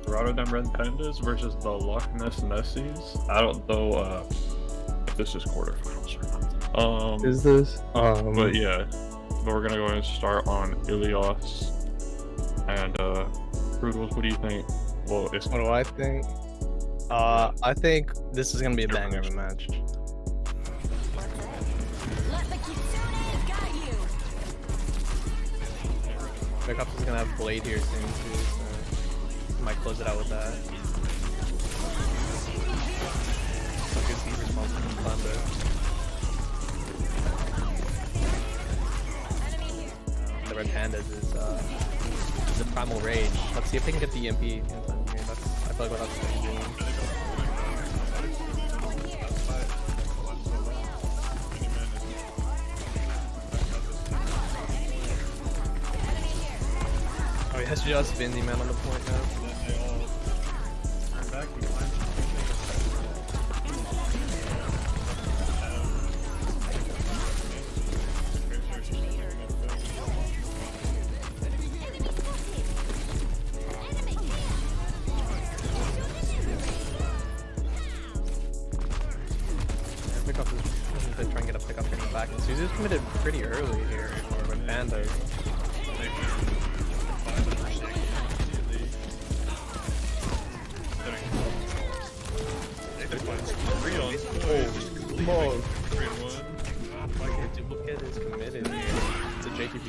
Rotterdam Red Pandas versus the Loch Ness Nessies. I don't know if this is quarterfinals or not. Is this? But yeah, we're gonna go ahead and start on Ilios and Brutals. What do you think? Well, it's What do I think? I think this is gonna be a banger of a match. Pickups is gonna have Blade here soon too, so might close it out with that. Good speed response from Thunder. The Red Pandas is a primal rage. Let's see if they can get the EMP in time here. I feel like what that's going to do. Oh, he has just Vindy man on the point now. Try and get a pickup in the back, and Suzu's committed pretty early here for Red Panda. Duplicate is committed here. It's a JQP.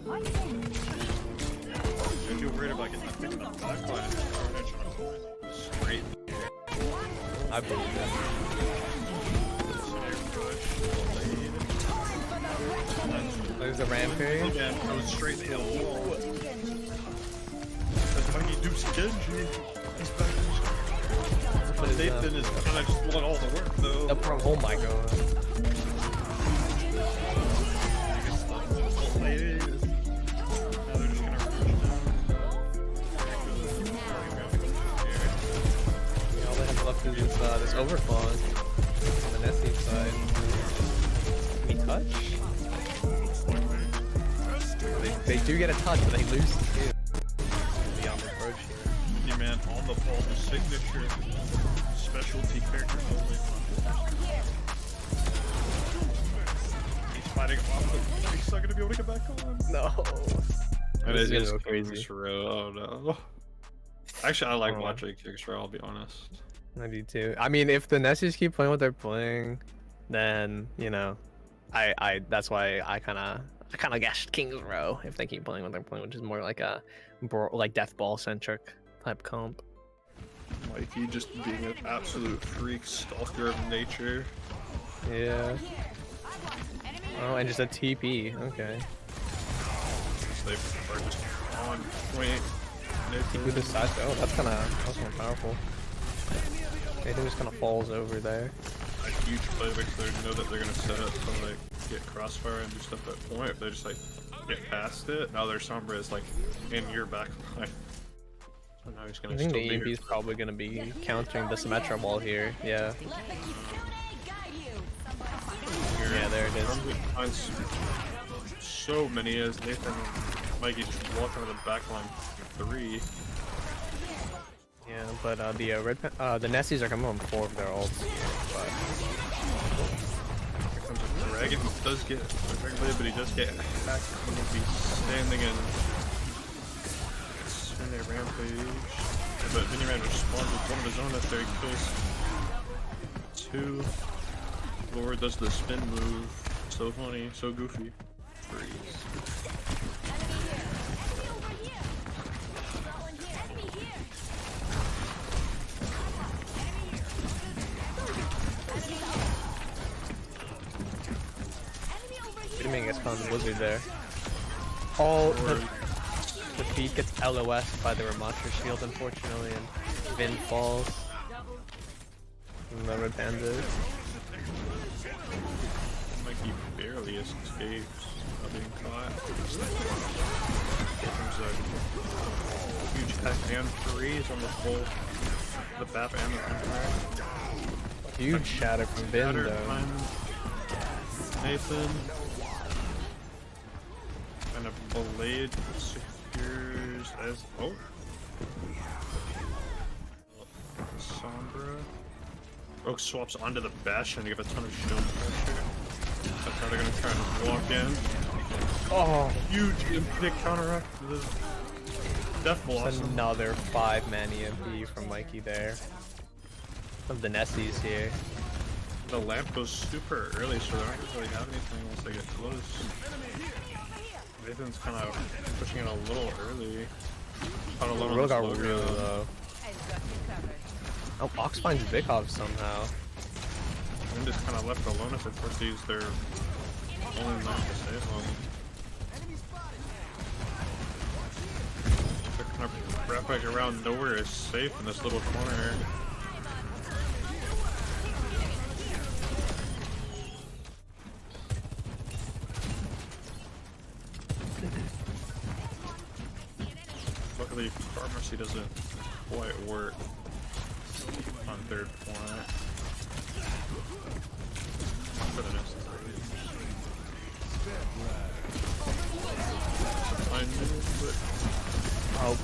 I feel weird about getting that picked up backline. Straight. I believe that. There's a rampage. Yeah, I was straight to the wall. That's why he dupes Genji. He's back in his... But Nathan is kind of just doing all the work though. Oh my god. Now they're just gonna rush Yeah, all they have left is this overclaw on the Nessie side. Can he touch? They do get a touch, but they lose the kill. Beyond the approach here. Yeah, man, on the ball, the signature specialty character only. He's fighting off the... He's not gonna be able to get back on. No. And This it is is gonna go crazy. Oh no. Actually, I like watching Kickstarter, I'll be honest. I do too. I mean, if the Nessies keep playing what they're playing, then, you know, that's why I kind of guessed Kings Row if they keep playing what they're playing, which is more like a death ball centric type comp. Mikey just being an absolute freak stalker of nature. Yeah. Oh, and just a TP. Okay. They are just on point. TP with the side. Oh, that's kind of powerful. Nathan just kind of falls over there. A huge play because they know that they're gonna set up to like get crossfire and do stuff at point. If they just like get past it, now their Sombra is like in your back line. So now he's gonna I think still the be EMP is probably gonna be countering the Symmetra wall here. Yeah. Yeah, there it is. So many as Nathan and Mikey just walk out of the back line for 3. Yeah, but the Nessies are coming on 4 of their ults here, but here comes a dragon. He does get a dragon blade, but he does get hacked. He will be standing in a rampage. But Miniman responds with one of his own after he kills 2. Lord does the spin move. So funny, so goofy. Freeze. Fitting gets found the Blizzard there. Oh, the feed gets LOS by the Ramattra shield, unfortunately, and Vin falls. And the Red Pandas. Mikey barely escapes being caught. Huge hack and freeze on the full, the BAP and the Empire. Huge shatter from Vin though. Nathan. And a blade secures as... Oh. Sombra. Rogue swaps onto the Bastion to give a ton of shield pressure. That's how they're gonna try and walk in. Oh, huge EMP counteract the Death Blossom. Another 5-man EMP from Mikey there. Of the Nessies here. The lamp goes super early, so they don't really have anything once they get close. Nathan's kind of pushing it a little early. Aurora got really low. Oh, Fox finds Vikov somehow. And just kind of left alone if they force to use their only knife to save them. They're kind of wrapping around nowhere is safe in this little corner. Luckily, Pharmacy doesn't quite work on third point. For the next I knew, but oh,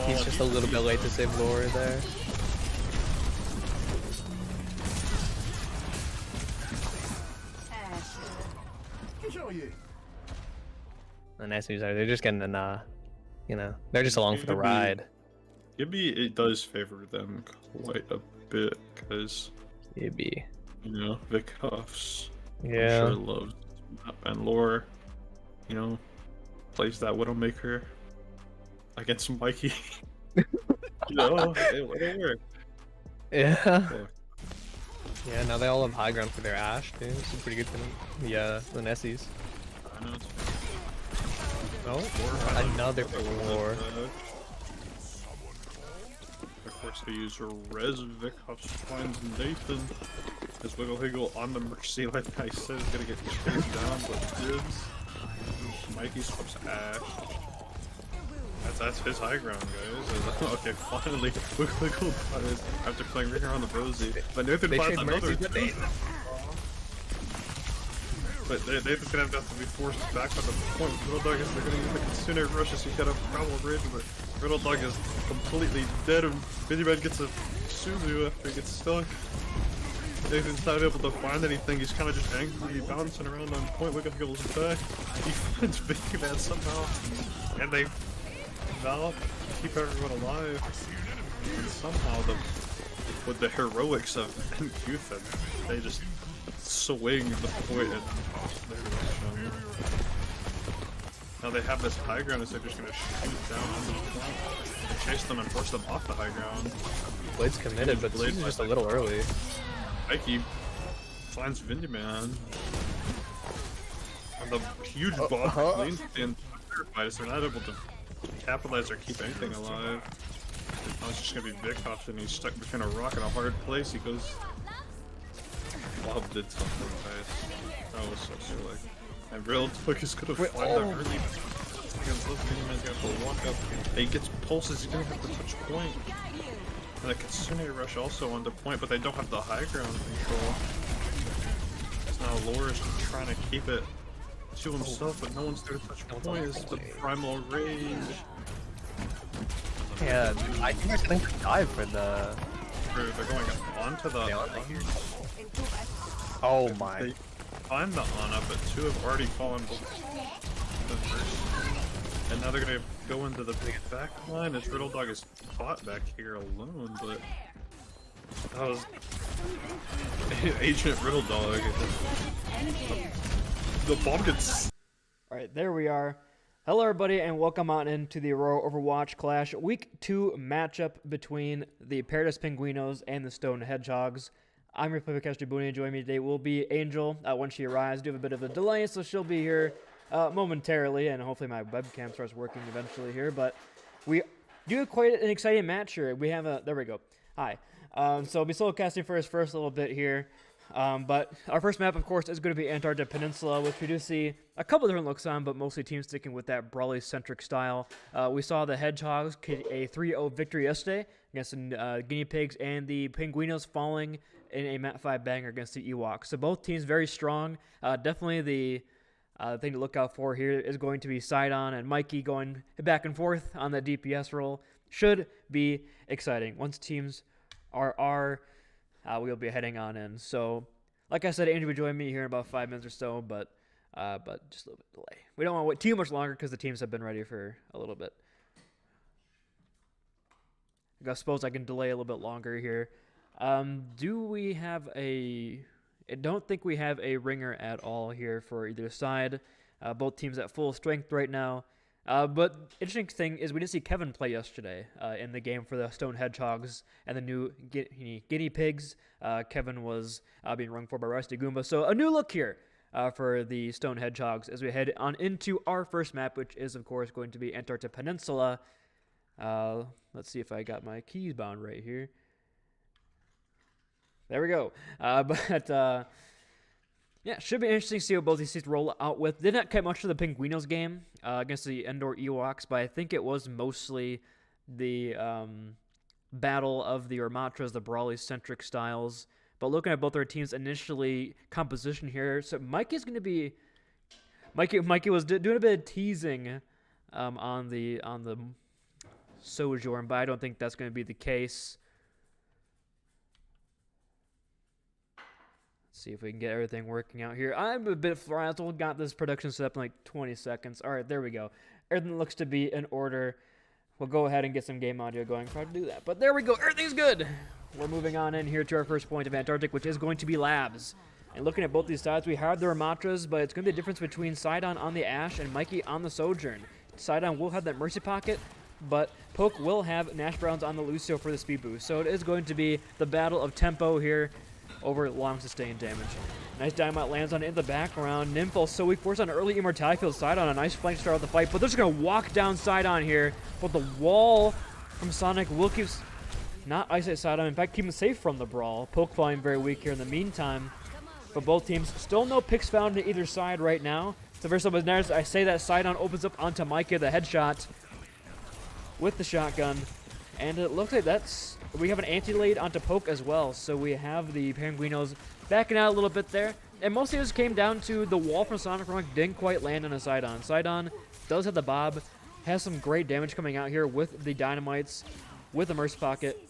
he's just a little bit late to save Laura there. The Nessies they're just getting an you know, they're just along for the ride. Maybe it does favor them quite a bit, because Maybe. you know, Vikov's Yeah. I'm sure loves map, and Lore, you know, plays that Widowmaker against Mikey. You know, it'll work. Yeah. Yeah, now they all have high ground for their Ashe, too. This is pretty good for them. Yeah, the Nessies. I know it's Oh, another 4. They're forced to use Res. Vikov finds Nathan. His Wiggle Higgle on the Mercy, like I said, is gonna get chased down, but dibs. Mikey swaps Ashe. That's his high ground, guys. Okay, finally, Wiggle Higgle got his after playing right around the Rosie. But Nathan finds another. But Nathan's gonna have to be forced back on the point. Riddle Dog is they're gonna use the Kitsune Rush as he's got a problem ridge, but Riddle Dog is completely dead and Miniman gets a Suzu after he gets stuck. Nathan's not able to find anything, he's kinda just angrily bouncing around on point. Wiggle Higgle's back. He finds Miniman somehow. And they Valve keep everyone alive. And somehow with the heroics of Youth, they just swing the point and their direction. Now they have this high ground, so they're just gonna shoot down on the point and chase them and force them off the high ground. Blade's committed, but Blade's just a little early. Mikey finds Vindyman. And the huge boss lanes the entire fight, so they're not able to capitalize or keep anything alive. Now it's just gonna be Vikov, and he's stuck between a rock and a hard place. He goes. Bob did something nice. That was so silly. And Real Took is gonna find that early against those Miniman's gonna have to walk up. And he gets pulses, he's gonna have to touch point. And the Kitsune Rush also on the point, but they don't have the high ground control. So now Laura's just trying to keep it to himself, but no one's there to touch point. It's the Primal Rage. Yeah, I think they're going to dive for the... They're going onto the... Oh my. They find the Ana, but 2 have already fallen the first. And now they're gonna go into the big back line as Riddle Dog is caught back here alone, but that was Agent Riddle Dog. The bomb gets... Alright, there we are. Hello everybody and welcome on into the Aurora Overwatch Clash Week 2 matchup between the Paradise Penguinos and the Stone Hedgehogs. I'm your playmaker, Booney. Joining me today will be Angel when she arrives. Do have a bit of a delay, so she'll be here momentarily, and hopefully my webcam starts working eventually here. But we do have quite an exciting match here. We have a... There we go. Hi. So I'll be solo casting for his first little bit here. But our first map, of course, is going to be Antarctica Peninsula, which we do see a couple different looks on, but mostly teams sticking with that Brawly-centric style. We saw the Hedgehogs get a 3-0 victory yesterday against the Guinea Pigs, and the Penguinos falling in a Mat 5 banger against the Ewoks. So both teams very strong. Definitely the thing to look out for here is going to be Sidon and Mikey going back and forth on the DPS role. should be exciting. Once teams are we'll be heading on in. So, like I said, Andrew will join me here in about 5 minutes or so, but just a little bit delay. We don't want to wait too much longer because the teams have been ready for a little bit. I suppose I can delay a little bit longer here. Do we have a... I don't think we have a ringer at all here for either side. Both teams at full strength right now. But interesting thing is we did see Kevin play yesterday in the game for the Stone Hedgehogs and the new Guinea Pigs. Kevin was being rung for by Rusty Goomba. So a new look here for the Stone Hedgehogs as we head on into our first map, which is, of course, going to be Antarctic Peninsula. Let's see if I got my keys bound right here. There we go. Yeah, should be interesting to see what both these teams roll out with. Did not get much of the Penguinos game against the Endor Ewoks, but I think it was mostly the battle of the Ormatras, the Brawly-centric styles. But looking at both their teams' initially composition here, so Mikey was doing a bit of teasing on the Sojourn, but I don't think that's going to be the case. See if we can get everything working out here. I'm a bit frazzled. Got this production set up in like 20 seconds. All right, there we go. Everything looks to be in order. We'll go ahead and get some game audio going. Try to do that. But there we go. Everything's good. We're moving on in here to our first point of Antarctic, which is going to be Labs. And looking at both these sides, we have the Ramatras, but it's going to be a difference between Sidon on the Ash and Mikey on the Sojourn. Sidon will have that Mercy Pocket, but Poke will have Nash Browns on the Lucio for the speed boost. So it is going to be the battle of tempo here over long sustained damage. Nice dynamite lands on it in the background. Nymphal so weak, forced on early immortality field. Sidon a nice flank start of the fight, but they're just going to walk down Sidon here. But the wall from Sonic will keep not isolate Sidon, in fact keep him safe from the brawl. Poke falling very weak here in the meantime. But both teams still no picks found to either side right now. So first up, I say that Sidon opens up onto Micah, the headshot with the shotgun. And it looks like we have an anti-lead onto Poke as well. So we have the Penguinos backing out a little bit there. And mostly this came down to the wall from Sonic Rock didn't quite land on a Sidon. Sidon does have the Bob, has some great damage coming out here with the Dynamites, with the Mercy Pocket.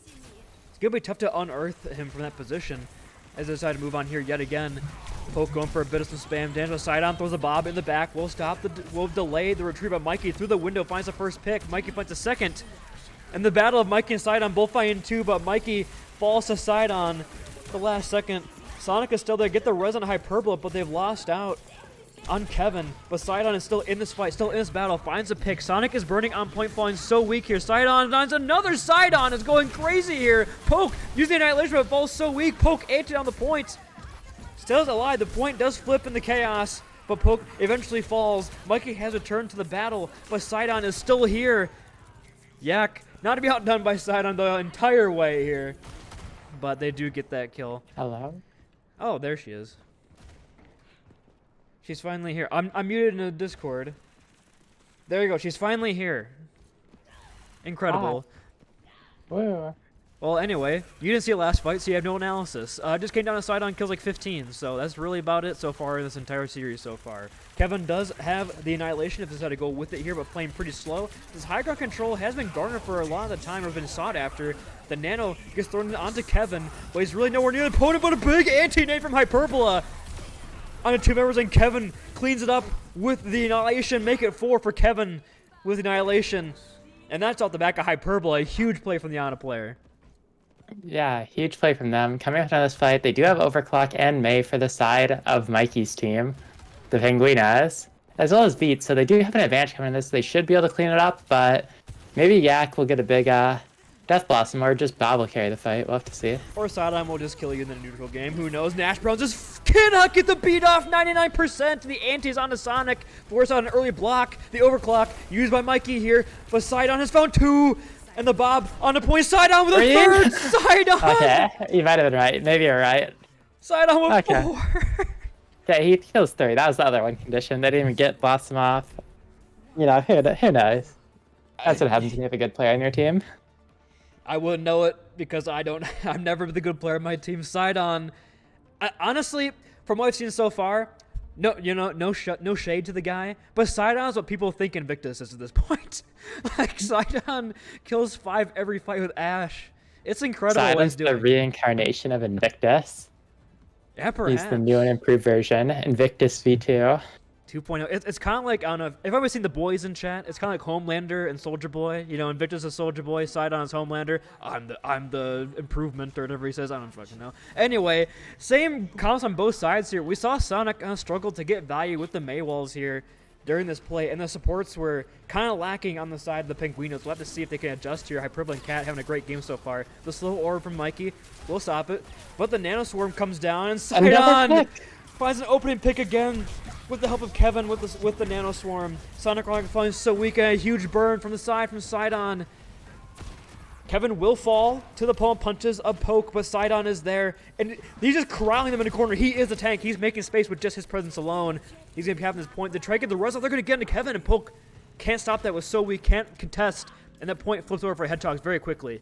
It's going to be tough to unearth him from that position as they decide to move on here yet again. Poke going for a bit of some spam. D'Angelo Sidon throws a Bob in the back. We'll delay the retreat of Mikey through the window, finds the first pick. Mikey finds a second. And the battle of Mikey and Sidon both fighting two, but Mikey falls to Sidon the last second. Sonic is still there, get the res on Hyperbola, but they've lost out on Kevin. But Sidon is still in this fight, still in this battle, finds a pick. Sonic is burning on point, falling so weak here. Sidon finds another. Sidon is going crazy here. Poke using the Annihilation, but falls so weak. Poke ate it on the point. Still is alive, the point does flip in the chaos, but Poke eventually falls. Mikey has returned to the battle, but Sidon is still here. Yak, not to be outdone by Sidon the entire way here, but they do get that kill. Hello? Oh, there she is. She's finally here. I'm muted in the Discord. There you go. She's finally here. Incredible. Whoa. Well, anyway, you didn't see the last fight, so you have no analysis. Just came down to Sidon, kills like 15, so that's really about it so far in this entire series so far. Kevin does have the Annihilation if they decide to go with it here, but playing pretty slow. This high ground control has been garnered for a lot of the time or been sought after. The Nano gets thrown onto Kevin, but he's really nowhere near the opponent, but a big anti-nade from Hyperbola on the two members, and Kevin cleans it up with the Annihilation, make it 4 for Kevin with the Annihilation. And that's off the back of Hyperbola, a huge play from the Ana player. Yeah, huge play from them. Coming up on this fight, they do have Overclock and May for the side of Mikey's team, the Penguinos, as well as Beats, so they do have an advantage coming in this. They should be able to clean it up, but maybe Yak will get a big Death Blossom, or just Bob will carry the fight. We'll have to see. Or Sidon will just kill you in the neutral game. Who knows? Nash Browns just cannot get the beat off. 99%. The antis onto Sonic. Force out an early block. The overclock used by Mikey here. But Sidon has found 2. And the Bob on the point. Sidon with a third. Sidon. Okay, you might have been right. Maybe you're right. Sidon with 4. Yeah, he kills 3. That was the other one condition. They didn't even get Blossom off. You know, who knows? That's what happens when you have a good player on your team. I wouldn't know it because I'm never the good player on my team. Sidon, honestly, from what I've seen so far, No, no shade to the guy, but Sidon is what people think Invictus is at this point. Like, Sidon kills 5 every fight with Ashe. It's incredible what he's Sidon's doing. the reincarnation of Invictus. Yeah, perhaps. He's the new and improved version. Invictus V2. 2.0. It's kind of like, I don't know, if everybody's seen the boys in chat, it's kind of like Homelander and Soldier Boy. You know, Invictus is Soldier Boy, Sidon is Homelander. I'm the improvement or whatever he says. I don't fucking know. Anyway, same comments on both sides here. We saw Sonic struggle to get value with the Maywalls here during this play, and the supports were kind of lacking on the side of the Penguinos. We'll have to see if they can adjust here. Hyperbole and Cat having a great game so far. The slow orb from Mikey will stop it, but the Nano Swarm comes down, and Sidon finds an opening pick again with the help of Kevin with the Nano Swarm. Sonic Rocket finds so weak, and a huge burn from the side from Sidon. Kevin will fall to the palm punches of Poke, but Sidon is there, and he's just corralling them in the corner. He is a tank. He's making space with just his presence alone. He's going to be having this point. They try to get the rest off. They're going to get into Kevin, and Poke can't stop that with so weak, can't contest, and that point flips over for Hedgehogs very quickly.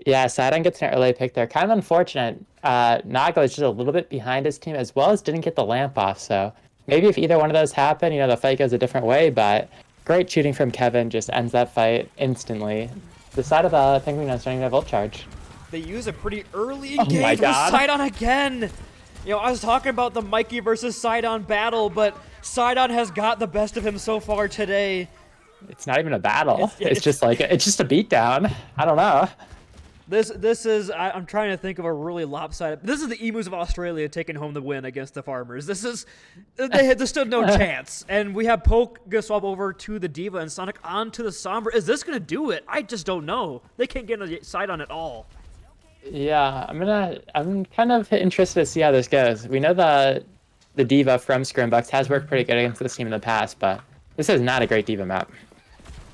Yeah, Sidon gets an early pick there. Kind of unfortunate. Naga is just a little bit behind his team, as well as didn't get the lamp off, so maybe if either one of those happen, the fight goes a different way, but great shooting from Kevin just ends that fight instantly. The side of the Penguinos don't even have ult charge. They use a pretty early Oh engage my with God. Sidon again. I was talking about the Mikey versus Sidon battle, but Sidon has got the best of him so far today. It's not even a battle. It's It's just a beatdown. I don't know. This is I'm trying to think of a really lopsided. This is the Emus of Australia taking home the win against the Farmers. There's still no chance, and we have Poke gonna swap over to the Diva and Sonic onto the Sombra. Is this gonna do it? I just don't know. They can't get on the side on at all. Yeah, I'm kind of interested to see how this goes. We know the Diva from Scrimbucks has worked pretty good against this team in the past, but this is not a great Diva map.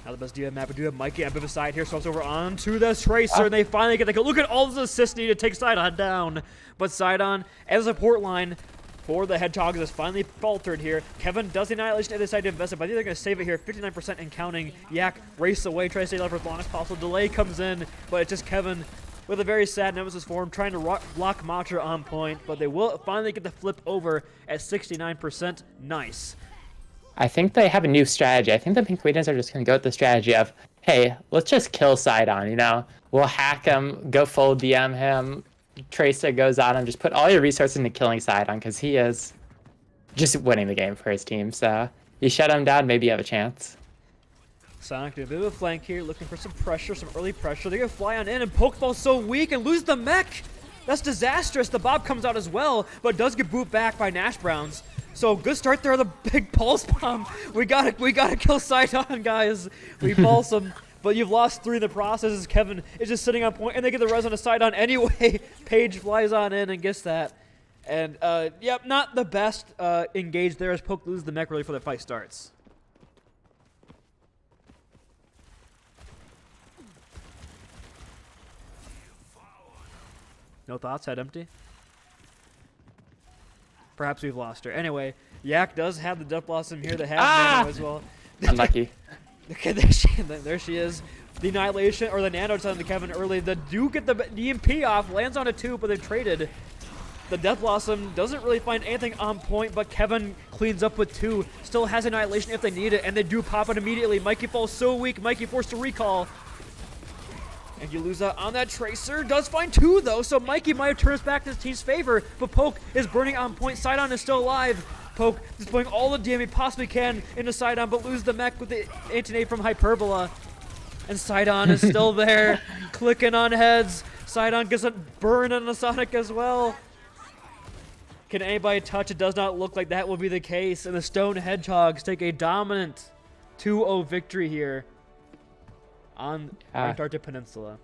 Not the best Diva map, but do have Mikey on the side here, swaps over onto the Tracer, and they finally get the kill. Look at all this assist needed to take Sidon down. But Sidon, as a support line for the Hedgehogs, has finally faltered here. Kevin does the Annihilation and decide to invest it, but I think they're going to save it here. 59% and counting. Yak race away, tries to stay alive for as long as possible. Delay comes in, but it's just Kevin with a very sad Nemesis form, trying to block Matra on point, but they will finally get the flip over at 69%. Nice. I think they have a new strategy. I think the Penguinos are just going to go with the strategy of, hey, let's just kill Sidon, We'll hack him, go full DM him, Tracer goes on him, just put all your resources into killing Sidon, because he is just winning the game for his team. So you shut him down, maybe you have a chance. Sonic doing a bit of a flank here, looking for some pressure, some early pressure. They're going to fly on in, and Pokeball's so weak and lose the mech. That's disastrous. The Bob comes out as well, but does get booped back by Nash Browns. So good start there, the big pulse bomb. We gotta kill Sidon, guys. We pulse him, but you've lost 3 in the process. As Kevin is just sitting on point, and they get the res on a Sidon anyway. Paige flies on in and gets that. And yep, not the best engage there as Poke loses the mech really before the fight starts. No thoughts? Head empty? Perhaps we've lost her. Anyway, Yak does have the Death Blossom here that has Nano as well. Unlucky. Okay, there she is. The Annihilation, or the Nano telling the Kevin early. The do get the EMP off, lands on a 2, but they've traded. The Death Blossom doesn't really find anything on point, but Kevin cleans up with 2. Still has Annihilation if they need it, and they do pop it immediately. Mikey falls so weak. Mikey forced to recall. And you lose out on that Tracer. Does find 2, though, so Mikey might have turned back to his team's favor, but Poke is burning on point. Sidon is still alive. Poke displaying all the damage he possibly can into Sidon, but lose the mech with the anti-nade from Hyperbola. And Sidon is still there, clicking on heads. Sidon gets a burn on the Sonic as well. Can anybody touch? It does not look like that will be the case. And the Stone Hedgehogs take a dominant 2-0 victory here on Antarctic Peninsula.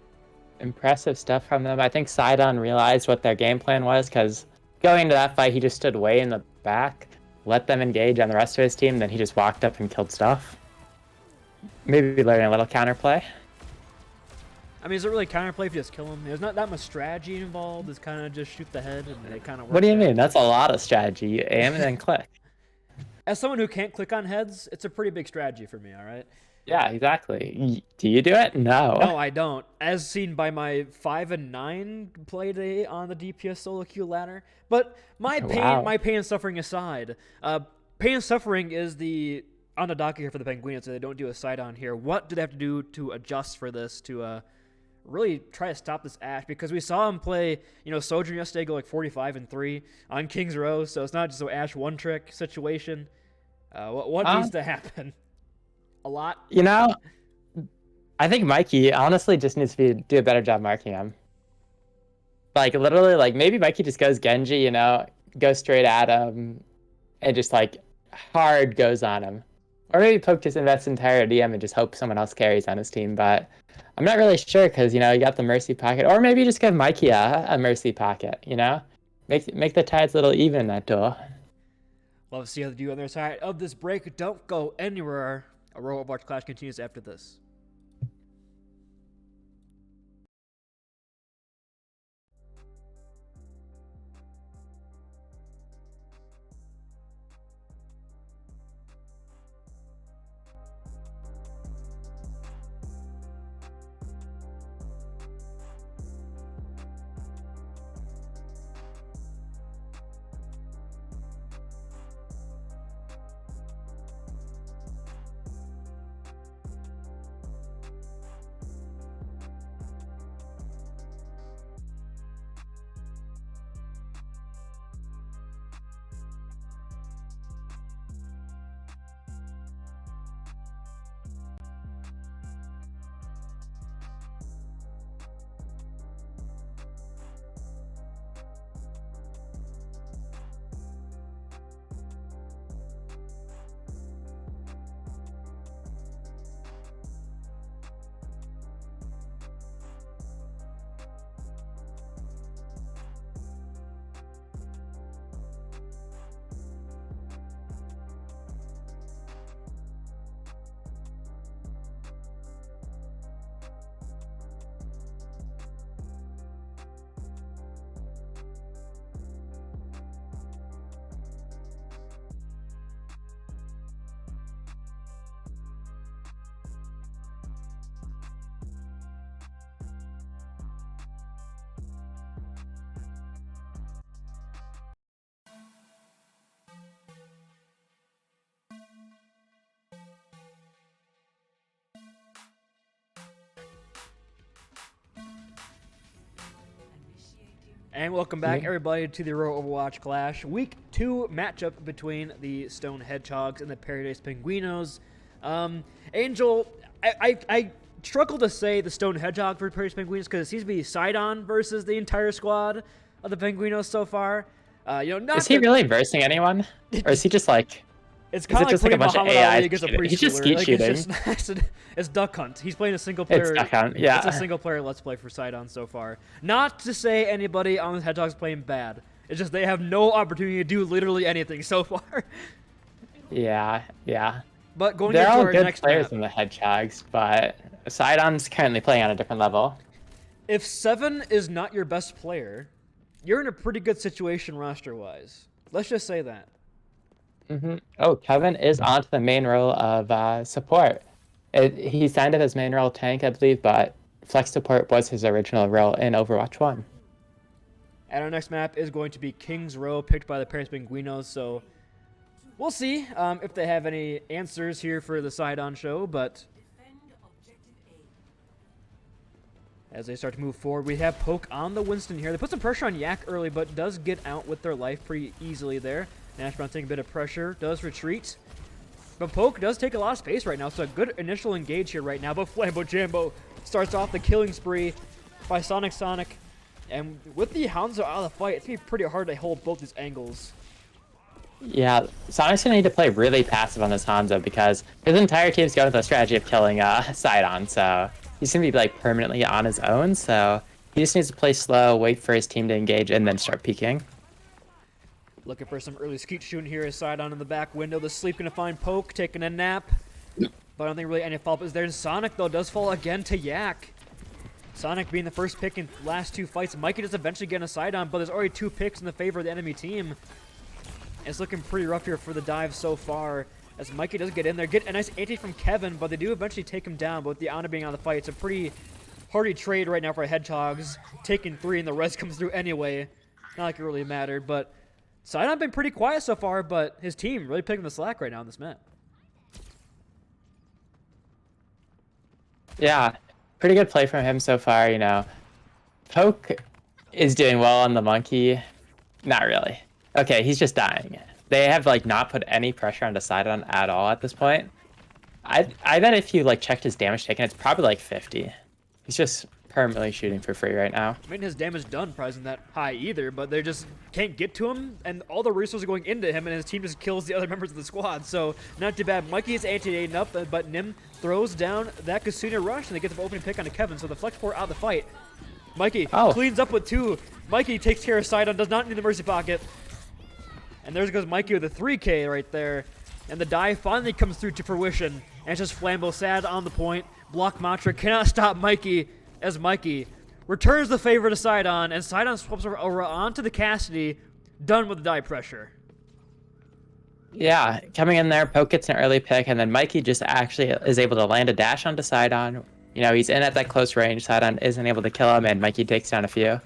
Impressive stuff from them. I think Sidon realized what their game plan was, because going into that fight, he just stood way in the back, let them engage on the rest of his team, then he just walked up and killed stuff. Maybe learning a little counterplay. I mean, is it really counterplay if you just kill him? There's not that much strategy involved. It's kind of just shoot the head and it kind of works. What do you mean? That's a lot of strategy. You aim and then click. As someone who can't click on heads, it's a pretty big strategy for me, all right? Yeah, exactly. Do you do it? No. No, I don't. As seen by my 5 and 9 play day on the DPS solo queue ladder. But my Wow. pain and suffering aside, pain and suffering is the on the docket here for the Penguinos, so they don't do a side on here. What do they have to do to adjust for this to really try to stop this Ashe? Because we saw him play, Sojourn yesterday go like 45 and 3 on King's Row, so it's not just an Ashe one trick situation. What needs to happen? A lot. I think Mikey honestly just needs to do a better job marking him. Like literally, like maybe Mikey just goes Genji, goes straight at him, and just like hard goes on him. Or maybe Poke just invests entire DM and just hope someone else carries on his team. But I'm not really sure because you got the Mercy pocket, or maybe just give Mikey a Mercy pocket. Make the tides a little even in that duel. Love to see how they do on their side of this break. Don't go anywhere. Aurora Overwatch Clash continues after this. And welcome back, everybody, to the Aurora Overwatch Clash. Week 2 matchup between the Stone Hedgehogs and the Paradise Penguinos. Angel, I struggle to say the Stone Hedgehog for Paradise Penguinos because it seems to be Sidon versus the entire squad of the Penguinos so far. Is he really versing anyone? Or is he just like... It's kind of like just like a bunch of AI against a shooting? He's just preschooler. skeet shooting. It's Duck Hunt. He's playing a single player. It's Duck Hunt, yeah. It's a single player Let's Play for Sidon so far. Not to say anybody on the Hedgehogs playing bad. It's just they have no opportunity to do literally anything so far. Yeah. But going They're into all our good next players map, in the Hedgehogs, but Sidon's currently playing on a different level. if 7 is not your best player, you're in a pretty good situation roster-wise. Let's just say that. Oh, Kevin is onto the main role of support. He signed up as main role tank, I believe, but flex support was his original role in Overwatch 1. And our next map is going to be King's Row, picked by the Paris Penguinos, so we'll see if they have any answers here for the Sidon show, but as they start to move forward, we have Poke on the Winston here. They put some pressure on Yak early, but does get out with their life pretty easily there. Nashbound taking a bit of pressure, does retreat. But Poke does take a lot of space right now, so a good initial engage here right now. But Flambo Jambo starts off the killing spree by Sonic. And with the Hanzo out of the fight, it's going to be pretty hard to hold both these angles. Yeah, Sonic's going to need to play really passive on this Hanzo because his entire team's going with the strategy of killing Sidon, so he's going to be like permanently on his own, so he just needs to play slow, wait for his team to engage, and then start peeking. Looking for some early skeet shooting here is Sidon in the back window. The Sleep going to find Poke, taking a nap. But I don't think really any follow-up is there. Sonic, though, does fall again to Yak. Sonic being the first pick in the last 2 fights. Mikey does eventually get a Sidon, but there's already 2 picks in the favor of the enemy team. It's looking pretty rough here for the dive so far. as Mikey does get in there. Get a nice anti from Kevin, but they do eventually take him down. But with the Ana being on the fight, it's a pretty hardy trade right now for Hedgehogs. Taking 3 and the res comes through anyway. Not like it really mattered, but Sidon's been pretty quiet so far, but his team really picking the slack right now on this map. Yeah, pretty good play from him so far, you know. Poke is doing well on the monkey. Not really. Okay, he's just dying. They have like not put any pressure on Sidon at all at this point. I bet if you like checked his damage taken, it's probably like 50. He's just permanently shooting for free right now. I mean, his damage done probably isn't that high either, but they just can't get to him, and all the resources are going into him, and his team just kills the other members of the squad, so not too bad. Mikey is anti-aiding up, but Nim throws down that Kasuna rush, and they get the opening pick onto Kevin, so the flex 4 out of the fight. Mikey cleans up with 2. Mikey takes care of Sidon, does not need the mercy pocket. And there goes Mikey with a 3K right there. And the dive finally comes through to fruition. And it's just Flambeau sad on the point. Block Mantra cannot stop Mikey as Mikey returns the favor to Sidon. And Sidon swaps over onto the Cassidy, done with the dive pressure. Yeah, coming in there, Poke gets an early pick, and then Mikey just actually is able to land a dash onto Sidon. You know, he's in at that close range. Sidon isn't able to kill him, and Mikey takes down a few.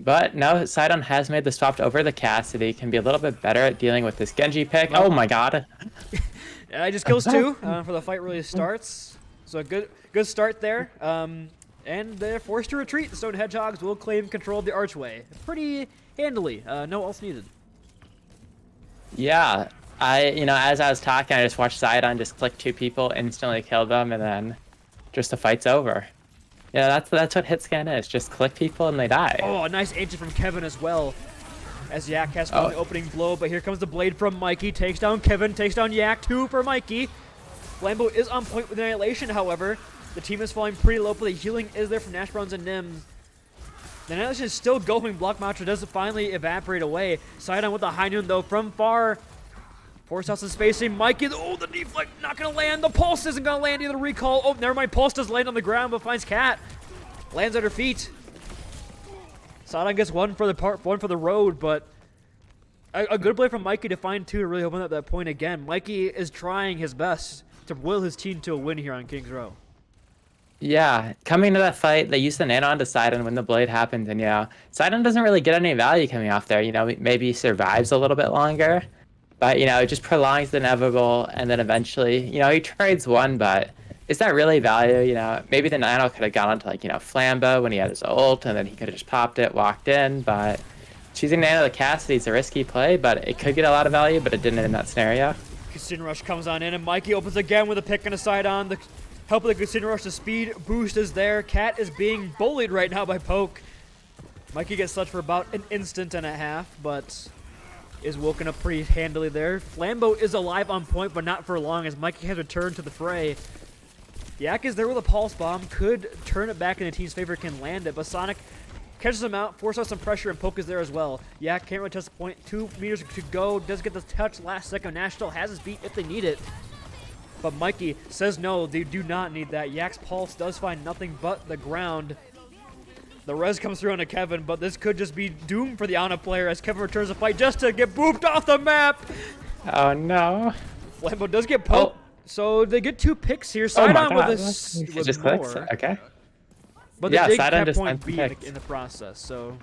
But no, Sidon has made the swap over the Cassidy. Can be a little bit better at dealing with this Genji pick. Oh my god. He just kills 2 for the fight really starts. So good start there. And they're forced to retreat. The Stone Hedgehogs will claim control of the archway pretty handily. No else needed. Yeah, as I was talking, I just watched Sidon just click 2 people, instantly kill them, and then just the fight's over. Yeah, that's what hit scan is. Just click people and they die. Oh, a nice agent from Kevin as well. As Yak has the opening blow, but here comes the blade from Mikey. Takes down Kevin, takes down Yak. 2 for Mikey. Flambeau is on point with Annihilation, however. The team is falling pretty low, but the healing is there from Nash Browns and Nim. The Annihilation is still going. Block Mantra does finally evaporate away. Sidon with the high noon, though, from far. Force out some spacing. Mikey, the deflect not going to land. The Pulse isn't going to land either. Recall. Oh, never mind. Pulse does land on the ground, but finds Cat. Lands at her feet. Sidon gets 1 for the road, but a good play from Mikey to find 2 to really open up that point again. Mikey is trying his best to will his team to a win here on King's Row. Yeah, coming to that fight, they use the nano onto Sidon when the blade happens, and Sidon doesn't really get any value coming off there. Maybe he survives a little bit longer. But, it just prolongs the inevitable, and then eventually, he trades 1, but is that really value? Maybe the nano could have gone onto, Flambeau when he had his ult, and then he could have just popped it, walked in, but choosing nano the Cassidy is a risky play, but it could get a lot of value, but it didn't in that scenario. Kasuna Rush comes on in, and Mikey opens again with a pick and a Sidon. The help of the Kasuna Rush, the speed boost is there. Cat is being bullied right now by Poke. Mikey gets sludged for about an instant and a half, but is woken up pretty handily there. Flambeau is alive on point, but not for long as Mikey has returned to the fray. Yak is there with a pulse bomb, could turn it back in the team's favor, can land it, but Sonic catches him out, forces out some pressure, and Poke is there as well. Yak can't really touch the point, 2 meters to go, does get the touch last second. Nash still has his beat if they need it. But Mikey says no, they do not need that. Yak's pulse does find nothing but the ground. The res comes through onto Kevin, but this could just be doom for the Ana player as Kevin returns the fight just to get booped off the map. Oh no. Flambeau does get poked, so they get 2 picks here. Sidon with just more. clicks. Okay. But they did Sidon cap just point B picked. in the process, so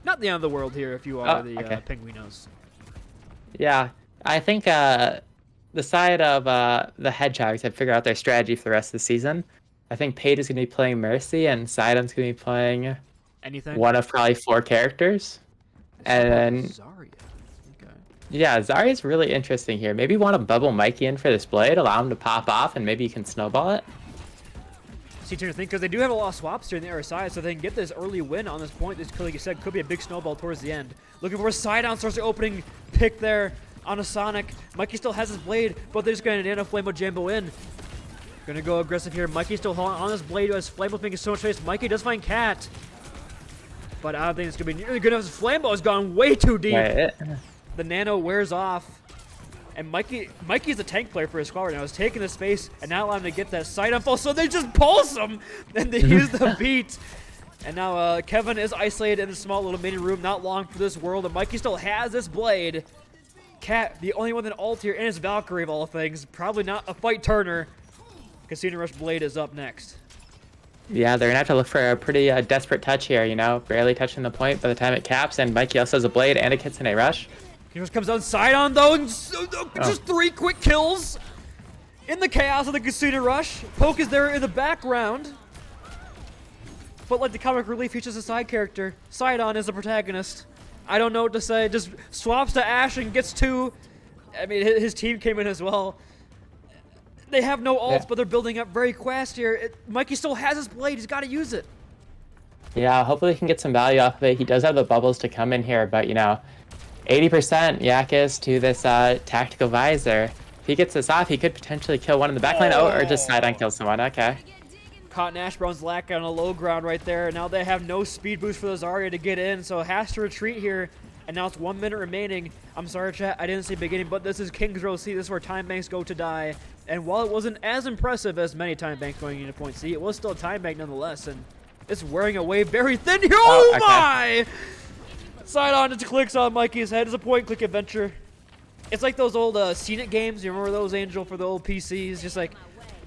not the end of the world here if you are the Penguinos. Yeah, I think the side of the Hedgehogs have figured out their strategy for the rest of the season. I think Paige is going to be playing Mercy, and Sidon's going to be playing anything. One of probably 4 characters. And then Zarya. Okay. Yeah, Zarya's really interesting here. Maybe want to bubble Mikey in for this blade, allow him to pop off, and maybe you can snowball it. See, to think, because they do have a lot of swaps here in the other side, so they can get this early win on this point. This, like you said, could be a big snowball towards the end. Looking for a Sidon, starts the opening pick there on a Sonic. Mikey still has his blade, but they're just going to nano Flambeau Jambo in. Gonna go aggressive here. Mikey still on his blade as Flambeau's making so much space. Mikey does find Cat, but I don't think it's gonna be nearly good enough. Flambeau has gone way too deep. The nano wears off, and Mikey's a tank player for his squad right now. He's taking the space and not allowing him to get that sight on full, so they just pulse him and they use the beat. And now Kevin is isolated in a small little mini room, not long for this world, and Mikey still has this blade. Cat, the only one that ult here, and his Valkyrie of all things. Probably not a fight turner. Casino Rush Blade is up next. Yeah, they're gonna have to look for a pretty desperate touch here, you know, barely touching the point by the time it caps, and Mikey also has a blade and a Kitsune Rush. He just comes on Sidon though, and just 3 quick kills in the chaos of the Casino Rush. Poke is there in the background, but like the comic relief, he's just a side character. Sidon is the protagonist. I don't know what to say. Just swaps to Ashe and gets 2. I mean, his team came in as well. They have no ults, but they're building up very fast here. Mikey still has his blade. He's got to use it. Yeah, hopefully he can get some value off of it. He does have the bubbles to come in here, but, you know, 80% Yak is to this tactical visor. If he gets this off, he could potentially kill one in the backline. Oh, or just side on kill someone. Okay. Caught Nash Brown's lack on a low ground right there. Now they have no speed boost for the Zarya to get in, so has to retreat here. And now it's 1 minute remaining. I'm sorry, chat, I didn't see beginning, but this is King's Row C. This is where time banks go to die. And while it wasn't as impressive as many time banks going into point C, it was still a time bank nonetheless. And it's wearing away very thin here. Oh, okay. my! Sidon just clicks on Mikey's head. It's a point-click adventure. It's like those old Scenic games. You remember those, Angel, for the old PCs? Just like,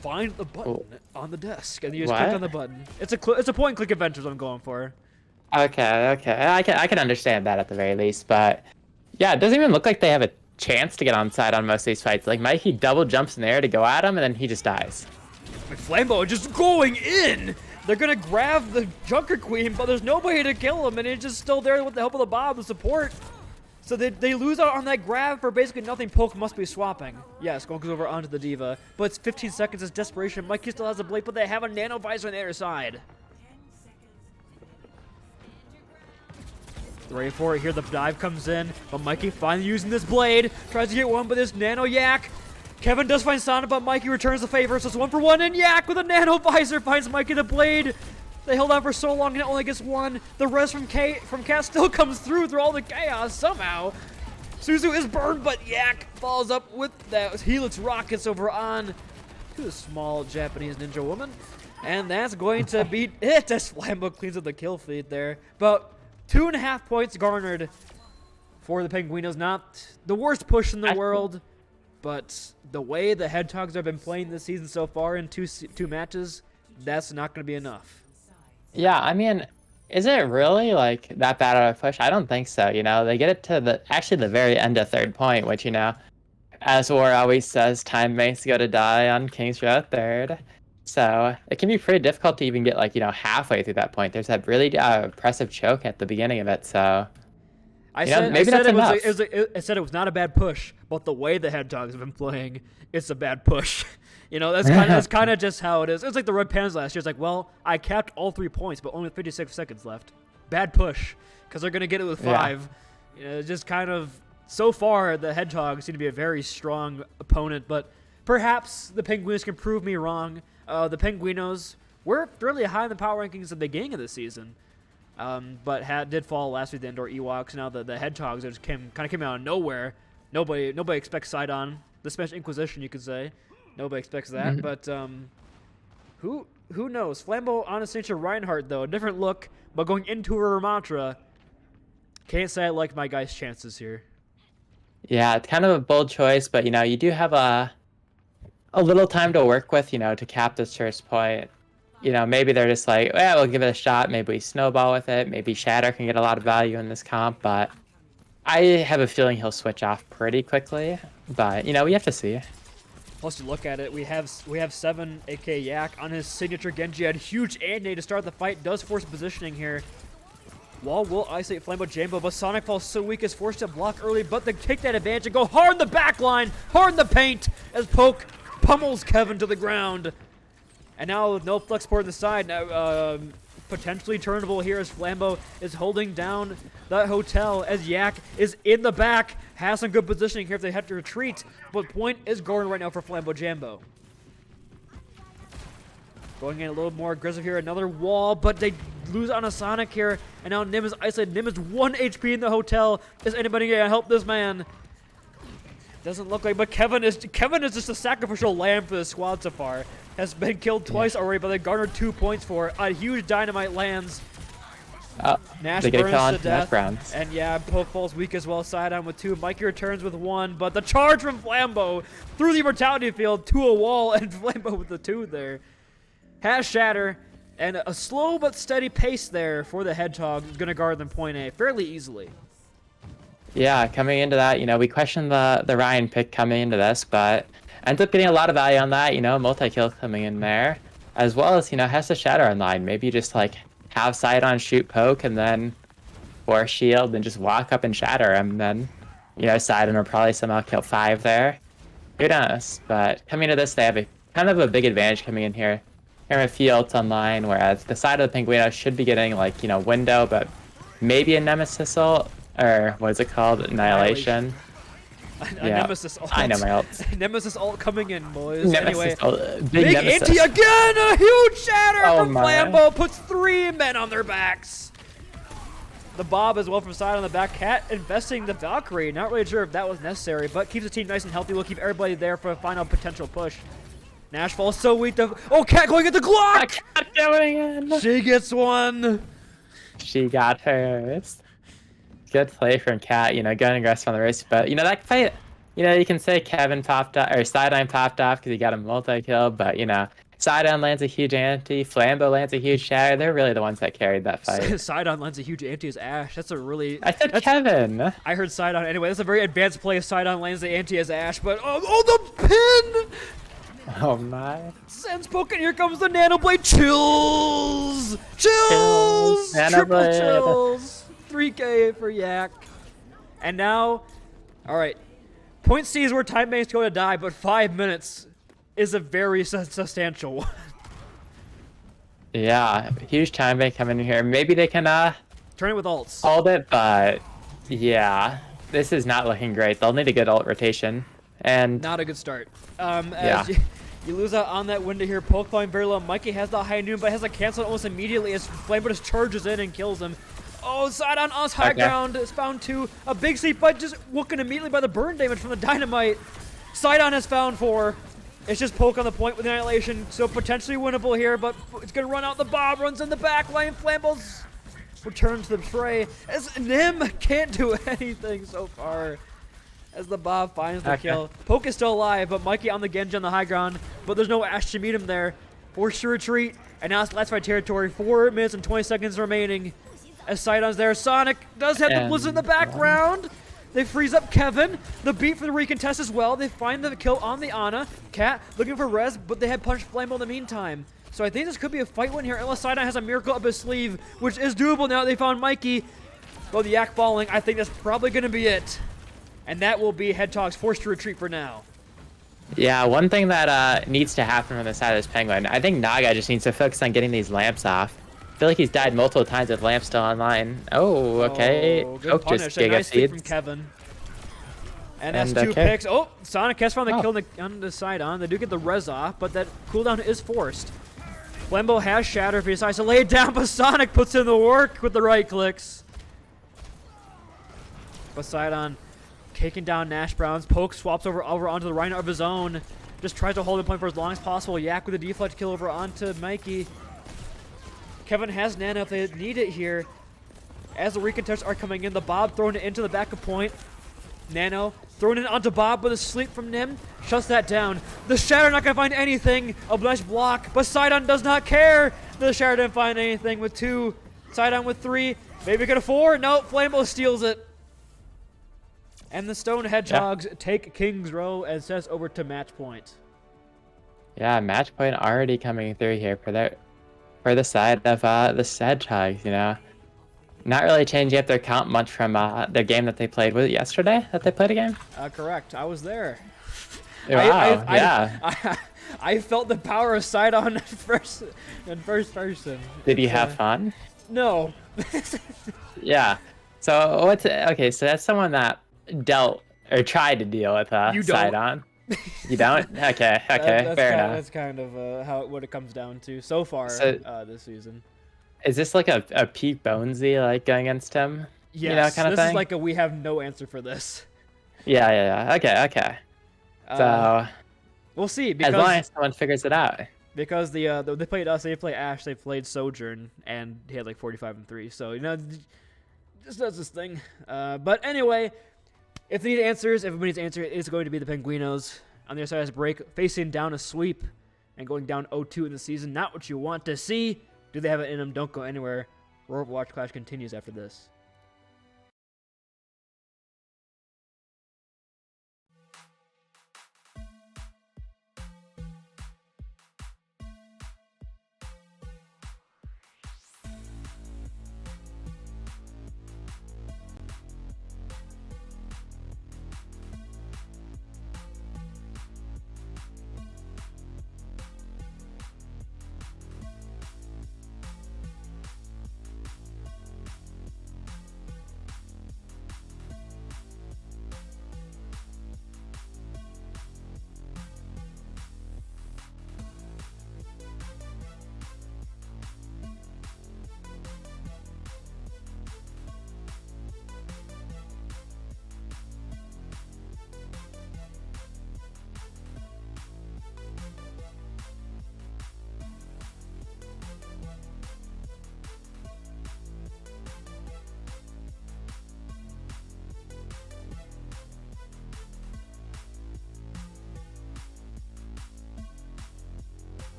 find the button on the desk, and you just click on the button. It's a point-and-click adventure I'm going for. Okay. I can understand that at the very least, but yeah, it doesn't even look like they have a chance to get on side on most of these fights. Like Mikey double jumps in the air to go at him, and then he just dies. Flambeau just going in. They're gonna grab the Junker Queen, but there's nobody to kill him, and he's just still there with the help of the Bob, the support. So they lose out on that grab for basically nothing. Poke must be swapping. Yes, goes over onto the Diva, but it's 15 seconds. It's desperation. Mikey still has a blade, but they have a nano visor on the other side. Ready for it here. The dive comes in, but Mikey finally using this blade. Tries to get one, but this nano Yak. Kevin does find Sonic, but Mikey returns the favor. So it's 1 for 1, and Yak with a nano visor finds Mikey the blade. They held on for so long, and it only gets 1. The rest from Cat still comes through all the chaos somehow. Suzu is burned, but Yak follows up with that Helix rockets over on to the small Japanese ninja woman. And that's going to be it as Flambeau cleans up the kill feed there. But 2.5 points garnered for the Penguinos. Not the worst push in the world, but the way the Hedgehogs have been playing this season so far in two matches, that's not going to be enough. Yeah, I mean, is it really like that bad of a push? I don't think so. You know, they get it to the very end of 3rd point, which, you know, as War always says, time makes go to die on King's Row 3rd. So it can be pretty difficult to even get, like, you know, halfway through that point. There's that really impressive choke at the beginning of it. So I said it was not a bad push, but the way the Hedgehogs have been playing, it's a bad push. You know, that's kind of just how it is. It's like the Red Pandas last year. It's like, well, I capped all 3 points, but only 56 seconds left. Bad push, because they're gonna get it with 5. Yeah. You know, it's just kind of so far the Hedgehogs seem to be a very strong opponent, but perhaps the Penguinos can prove me wrong. The Penguinos were fairly high in the power rankings at the beginning of the season, but did fall last week. The Indoor Ewoks. Now the Hedgehogs just kind of came out of nowhere. Nobody expects Sidon, the Spanish Inquisition, you could say. Nobody expects that, but who knows? Flambeau, Honest Nature, Reinhardt, though, a different look, but going into a Ramatra. Can't say I like my guy's chances here. Yeah, it's kind of a bold choice, but, you know, you do have a little time to work with, you know, to cap this first point. You know, maybe they're just like, well, we'll give it a shot. Maybe we snowball with it. Maybe Shatter can get a lot of value in this comp, but I have a feeling he'll switch off pretty quickly. But, you know, we have to see. Plus, you look at it, we have 7, aka Yak, on his signature Genji. Had huge Ant-Nade to start the fight. Does force positioning here. Wall will isolate Flambeau Jambo, but Sonic falls so weak is forced to block early, but they take that advantage and go hard in the back line, hard in the paint, as Poke pummels Kevin to the ground. And now with no flex support on the side, now potentially turnable here as Flambeau is holding down that hotel as Yak is in the back. Has some good positioning here if they have to retreat, but point is going right now for Flambeau Jambo. Going in a little more aggressive here, another wall, but they lose on a Sonic here, and now Nim is isolated. Nim is 1 HP in the hotel. Is anybody gonna help this man? Doesn't look like, but Kevin is just a sacrificial lamb for the squad so far. Has been killed twice already, but they garnered 2 points for it. A huge dynamite lands. Oh, Nash they get a burns kill to on Nash death. Browns. And yeah, Poke falls weak as well. Sidon with 2. Mikey returns with 1. But the charge from Flambeau through the Immortality Field to a wall. And Flambeau with the 2 there. Has Shatter. And a slow but steady pace there for the Hedgehog. Going to guard them point A fairly easily. Yeah, coming into that, we questioned the Ryan pick coming into this, but ends up getting a lot of value on that, multi-kill coming in there. As well as, has the Shatter online. Maybe just like have Sidon shoot Poke and then force shield and just walk up and shatter him. Then, Sidon will probably somehow kill 5 there. Who knows? But coming to this, they have kind of a big advantage coming in here. Here with Fields online, whereas the side of the Penguinos should be getting like, window, but maybe a Nemesis ult, or what is it called? Annihilation. Yeah. Nemesis ult. I know my ult. Nemesis ult coming in, boys. Nemesis Anyway, ult. big Nemesis. anti again! A huge shatter Oh from my. Flambeau puts 3 men on their backs. The Bob as well from side on the back. Cat investing the Valkyrie. Not really sure if that was necessary, but keeps the team nice and healthy. We'll keep everybody there for a final potential push. Nash falls so weak. Oh, Cat going at the Glock! Cat going in. She gets 1. She got hers. Good play from Cat, going aggressive on the race. But, that fight, you can say Kevin popped off, or Sidon popped off because he got a multi-kill, but, Sidon lands a huge anti, Flambeau lands a huge shatter. They're really the ones that carried that fight. Sidon lands a huge anti as Ash. That's a really... I said Kevin. I heard Sidon. Anyway, that's a very advanced play if Sidon lands the anti as Ash, but... Oh, the pin! Oh, my. Sends Poke, and here comes the Nano Blade. Chills! Chills! Nano Triple Blade. chills! 3K for Yak. And now... Alright. Point C is where time bank's going to die, but 5 minutes is a very substantial one. Yeah, huge time bank coming in here. Maybe they can Turn it with ults. hold it, but yeah, this is not looking great. They'll need a good ult rotation. And Not a good start. Yeah. As you lose out on that window here. Poke flying very low. Mikey has the high noon, but has to cancel it almost immediately as Flambeau just charges in and kills him. Oh, Sidon on high ground is found 2. A big sleep, but just wooken immediately by the burn damage from the dynamite. Sidon has found 4. It's just Poke on the point with Annihilation, so potentially winnable here, but it's going to run out. The Bob runs in the back lane. Flambeau's return to the fray as Nim can't do anything so far as the Bob finds the kill. Poke is still alive, but Mikey on the Genji on the high ground, but there's no Ash to meet him there. Forced to retreat, and now it's last fight territory. 4 minutes and 20 seconds remaining as Sidon's there. Sonic does have the Blizzard in the background. They freeze up Kevin. The beat for the recontest as well. They find the kill on the Ana. Cat looking for res, but they had punched Flambeau in the meantime. So I think this could be a fight win here, unless Sidon has a miracle up his sleeve, which is doable now. They found Mikey. Well, the Yak falling. I think that's probably going to be it. And that will be Hedgehog's forced to retreat for now. yeah, one thing that needs to happen from the side of this Penguin, I think Naga just needs to focus on getting these lamps off. I feel like he's died multiple times with lamps still online. Oh, okay. Oh, good punish. A nice feed from Kevin. And that's 2 picks. Oh, Sonic has found the kill on the side on. They do get the res off, but that cooldown is forced. Flambeau has Shatter if he decides to lay it down, but Sonic puts in the work with the right clicks. Poseidon taking down Nash Browns. Poke swaps over onto the Rhino of his own. Just tries to hold the point for as long as possible. Yak with a deflect kill over onto Mikey. Kevin has Nano if they need it here. As the recontests are coming in, the Bob throwing it into the back of point. Nano throwing it onto Bob with a sleep from Nim. Shuts that down. The Shatter not going to find anything. A nice block, but Sidon does not care. The Shatter didn't find anything with 2. Sidon with 3. Maybe get a 4. No, Flambeau steals it. And the Stone Hedgehogs take King's Row and says over to match point. Yeah, match point already coming through here for the side of the Hedgehogs, Not really changing up their count much from their game that they played. Was it yesterday that they played a game? Correct. I was there. Wow, I felt the power of Sidon in first person. Did you have fun? No. Yeah. So okay, so that's someone that dealt or tried to deal with You don't. Sidon. You don't? Okay, fair enough. That's kind of what it comes down to so far this season. Is this like a Pete Bonesy like going against him? Yes, kind of this thing? is like we have no answer for this. Yeah. Okay. So we'll see because as long as someone figures it out. Because they played us, they played Ash, they played Sojourn, and he had like 45-3. So just does this thing. But anyway, if they need answers, everybody's answer is going to be the Penguinos. On the other side of this break, facing down a sweep and going down 0-2 in the season. Not what you want to see. Do they have it in them? Don't go anywhere. Overwatch Clash continues after this.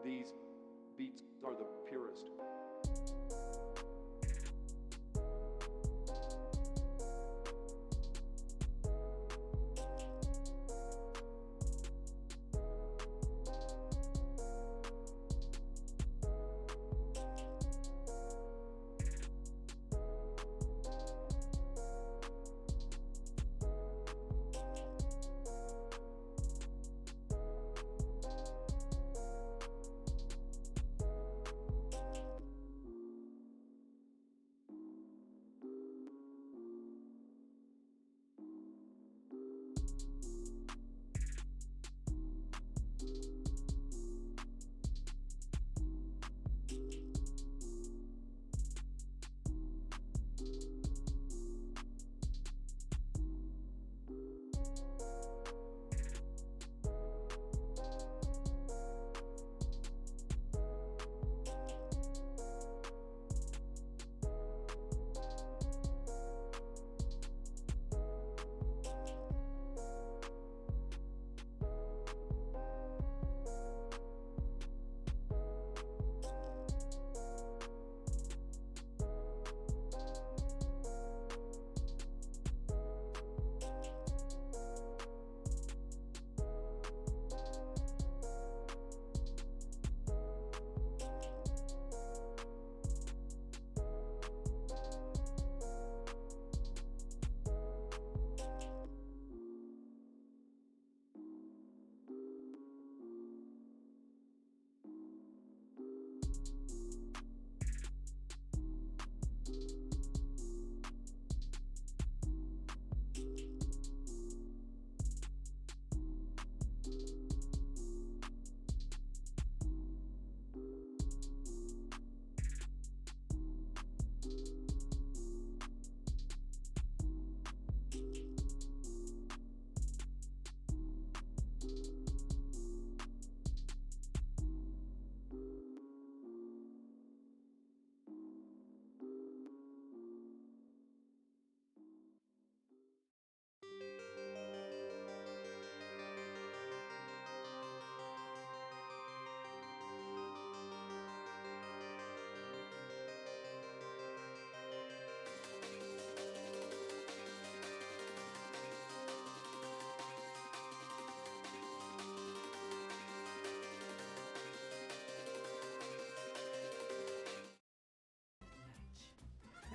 These beats are the purest.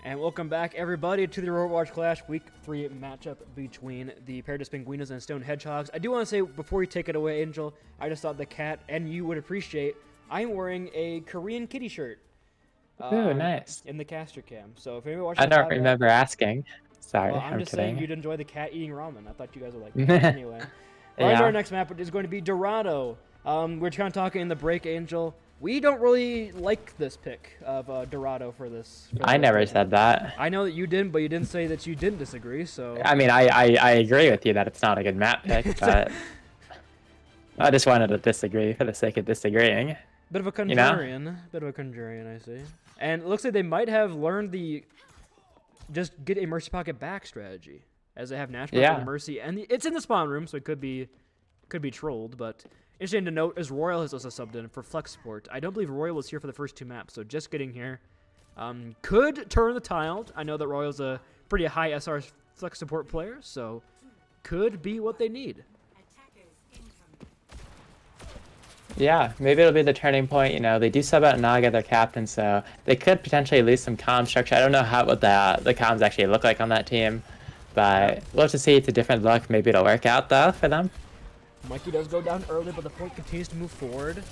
And welcome back, everybody, to the Overwatch Clash Week 3 matchup between the Paradise Penguinos and Stone Hedgehogs. I do want to say, before you take it away, Angel, I just thought the cat and you would appreciate, I'm wearing a Korean kitty shirt. Ooh, nice. In the caster cam. So if anyone watching I don't remember asking. Sorry, well, I'm just kidding. saying you'd enjoy the cat eating ramen. I thought you guys would like that. Anyway. Right, Yeah. our next map is going to be Dorado. We're kind of talking in the break, Angel. We don't really like this pick of Dorado for this. I never said that. I know that you didn't, but you didn't say that you didn't disagree, so... I mean, I agree with you that it's not a good map pick, but I just wanted to disagree for the sake of disagreeing. Bit of a contrarian. You know? Bit of a contrarian, I see. And it looks like they might have learned the just get a Mercy Pocket back strategy, as they have National Yeah. for the Mercy, and it's in the spawn room, so it could be trolled, but... Interesting to note is Royal has also subbed in for Flex Support. I don't believe Royal was here for the first 2 maps, so just getting here. Could turn the tide. I know that Royal's a pretty high SR Flex Support player, so could be what they need. Yeah, maybe it'll be the turning point. You know, they do sub out Naga, their captain, so they could potentially lose some comm structure. I don't know what the comms actually look like on that team, but we'll have to see. It's a different look. Maybe it'll work out, though, for them. Mikey does go down early, but the point continues to move forward.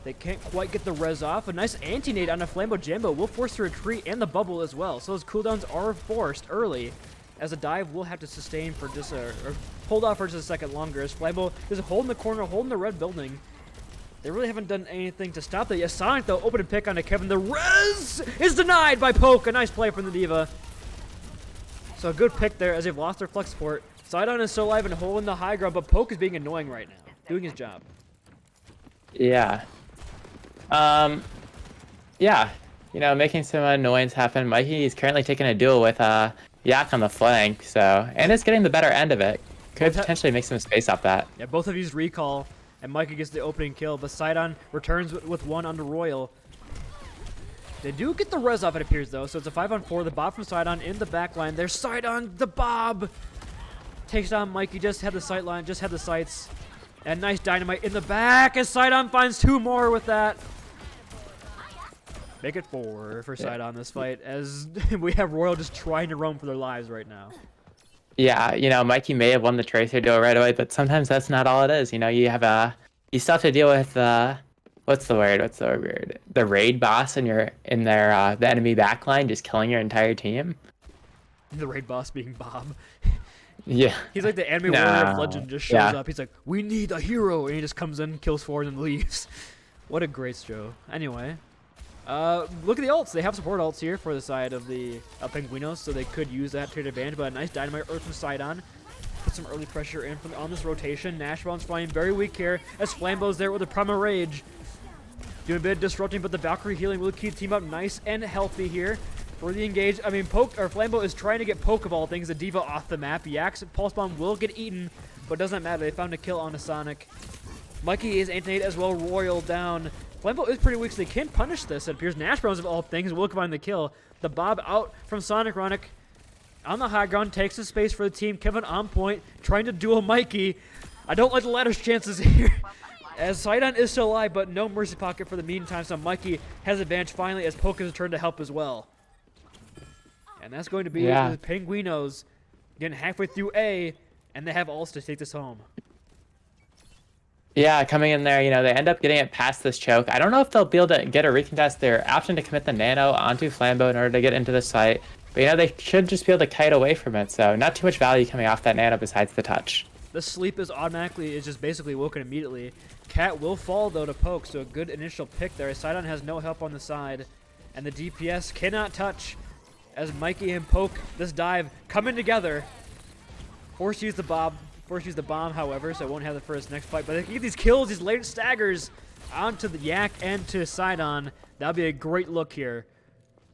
They can't quite get the res off. A nice anti-nade on a Flambo Jambo will force the retreat and the bubble as well. So those cooldowns are forced early, as a dive will have to sustain for just or hold off for just a second longer. As Flambo is holding the corner, holding the red building. They really haven't done anything to stop that. Yes, Sonic, though, open and pick onto Kevin. The res is denied by Poke. A nice play from the Diva. So a good pick there as they've lost their flex support. Sidon is still alive and holding the high ground, but Poke is being annoying right now, doing his job. Yeah. Yeah. You know, making some annoyance happen. Mikey is currently taking a duel with Yak on the flank, so and it's getting the better end of it. Could potentially make some space off that. Yeah, both of these recall, and Mikey gets the opening kill, but Sidon returns with one onto Royal. They do get the res off, it appears, though, so it's a 5-on-4. The Bob from Sidon in the back line. There's Sidon, the Bob! Takes down Mikey, just had the sight line, just had the sights. And nice dynamite in the back as Sidon finds 2 more with that. Make it 4 for Sidon this fight, as we have Royal just trying to roam for their lives right now. Yeah, you know, Mikey may have won the Tracer duel right away, but sometimes that's not all it is. You know, you still have to deal with what's the word? The raid boss in the enemy backline, just killing your entire team. The raid boss being Bob. Yeah. He's like the anime warrior of legend, just shows up. He's like, we need a hero, and he just comes in, kills 4, and then leaves. What a great show. Anyway, look at the ults. They have support ults here for the side of the Penguinos, so they could use that to their advantage. But a nice dynamite earth from Sidon. Put some early pressure in on this rotation. Nashbound's flying very weak here, as Flambo's there with a Primal Rage. Doing a bit of disrupting, but the Valkyrie healing will keep the team up nice and healthy here. For the engage, I mean, Flambo is trying to get Poke of all things, the Diva off the map. Yak's Pulse Bomb will get eaten, but doesn't matter. They found a kill on a Sonic. Mikey is anti-nade as well, Royal down. Flambo is pretty weak, so they can punish this. It appears Nash Browns of all things will combine the kill. The Bob out from Sonic Ronic. On the high ground, takes the space for the team. Kevin on point, trying to duel Mikey. I don't like the ladder's chances here. As Sidon is still alive, but no Mercy Pocket for the meantime, so Mikey has advantage finally as Poke has returned to help as well. And that's going to be the Penguinos getting halfway through A, and they have ults to take this home. Yeah, coming in there, you know, they end up getting it past this choke. I don't know if they'll be able to get a recontest. They're opting to commit the nano onto Flambo in order to get into this fight. But, you know, they should just be able to kite away from it, so not too much value coming off that nano besides the touch. The sleep is just basically woken immediately. Cat will fall, though, to Poke, so a good initial pick there. Sidon has no help on the side, and the DPS cannot touch. As Mikey and Poke, this dive, coming together. Forced to use the bomb, however, so it won't have it for his next fight. But they can get these kills, these late staggers, onto the Yak and to Sidon. That'll be a great look here.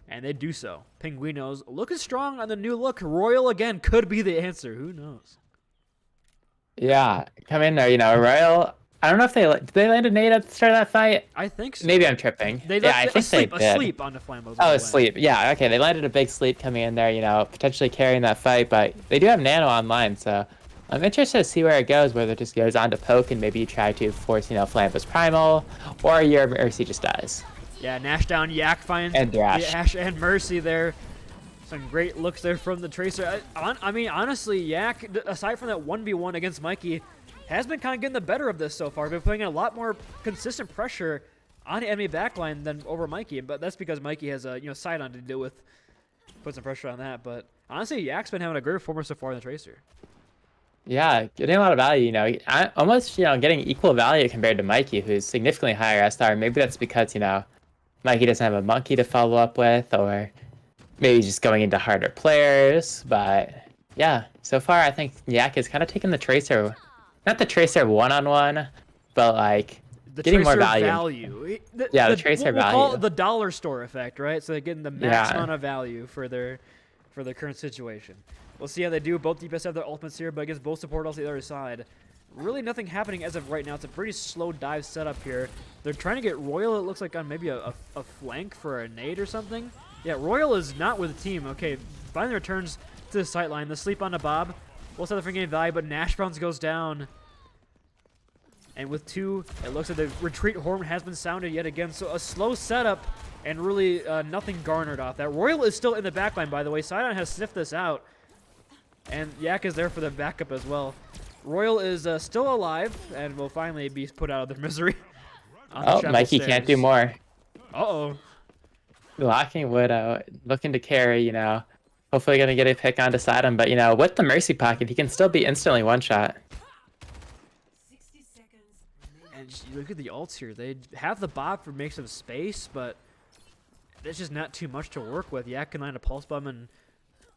And they do so. Penguinos looking strong on the new look. Royal, again, could be the answer. Who knows? Yeah, come in there, you know, Royal. I don't know if did they land a nade at the start of that fight? I think so. Maybe I'm tripping. I think they did. Asleep on the Flambo. Oh, asleep. Yeah, okay. They landed a big sleep coming in there, you know, potentially carrying that fight, but they do have Nano online, so I'm interested to see where it goes, whether it just goes on to Poke and maybe you try to force, you know, Flambo's Primal, or your Mercy just dies. Yeah, Nash down, Yak finds and Thrash. Ash and Mercy there. Some great looks there from the Tracer. I mean, honestly, Yak, aside from that 1v1 against Mikey, has been kind of getting the better of this so far. Been putting a lot more consistent pressure on the enemy backline than over Mikey, but that's because Mikey has a side on to deal with, put some pressure on that. But honestly, Yak's been having a great performance so far in the Tracer. Yeah, getting a lot of value, almost, getting equal value compared to Mikey, who's significantly higher SR. Maybe that's because, Mikey doesn't have a monkey to follow up with, or maybe just going into harder players. But yeah, so far I think Yak is kind of taking the Tracer, not the Tracer one-on-one, but like The getting more Tracer value. The Tracer we'll call value. it the dollar store effect, right? So they're getting the max Yeah. amount of value for their current situation. We'll see how they do. Both DPS have their ultimates here, but against both support also the other side. Really nothing happening as of right now. It's a pretty slow dive setup here. They're trying to get Royal, it looks like, on maybe a flank for a nade or something. Yeah, Royal is not with the team. Okay, finally returns to the sightline. The sleep on the Bob. We'll set the free game value, but Nash Browns goes down. And with 2, it looks like the retreat horn has been sounded yet again. So a slow setup and really nothing garnered off that. Royal is still in the backline, by the way. Sidon has sniffed this out. And Yak is there for the backup as well. Royal is still alive and will finally be put out of their misery. Oh, Mikey can't do more. Uh-oh. Locking Widow, looking to carry, hopefully going to get a pick onto Sidon. But, with the Mercy Pocket, he can still be instantly one-shot. And look at the ults here. They have the Bob for make some space, but there's just not too much to work with. Yak can land a Pulse Bomb and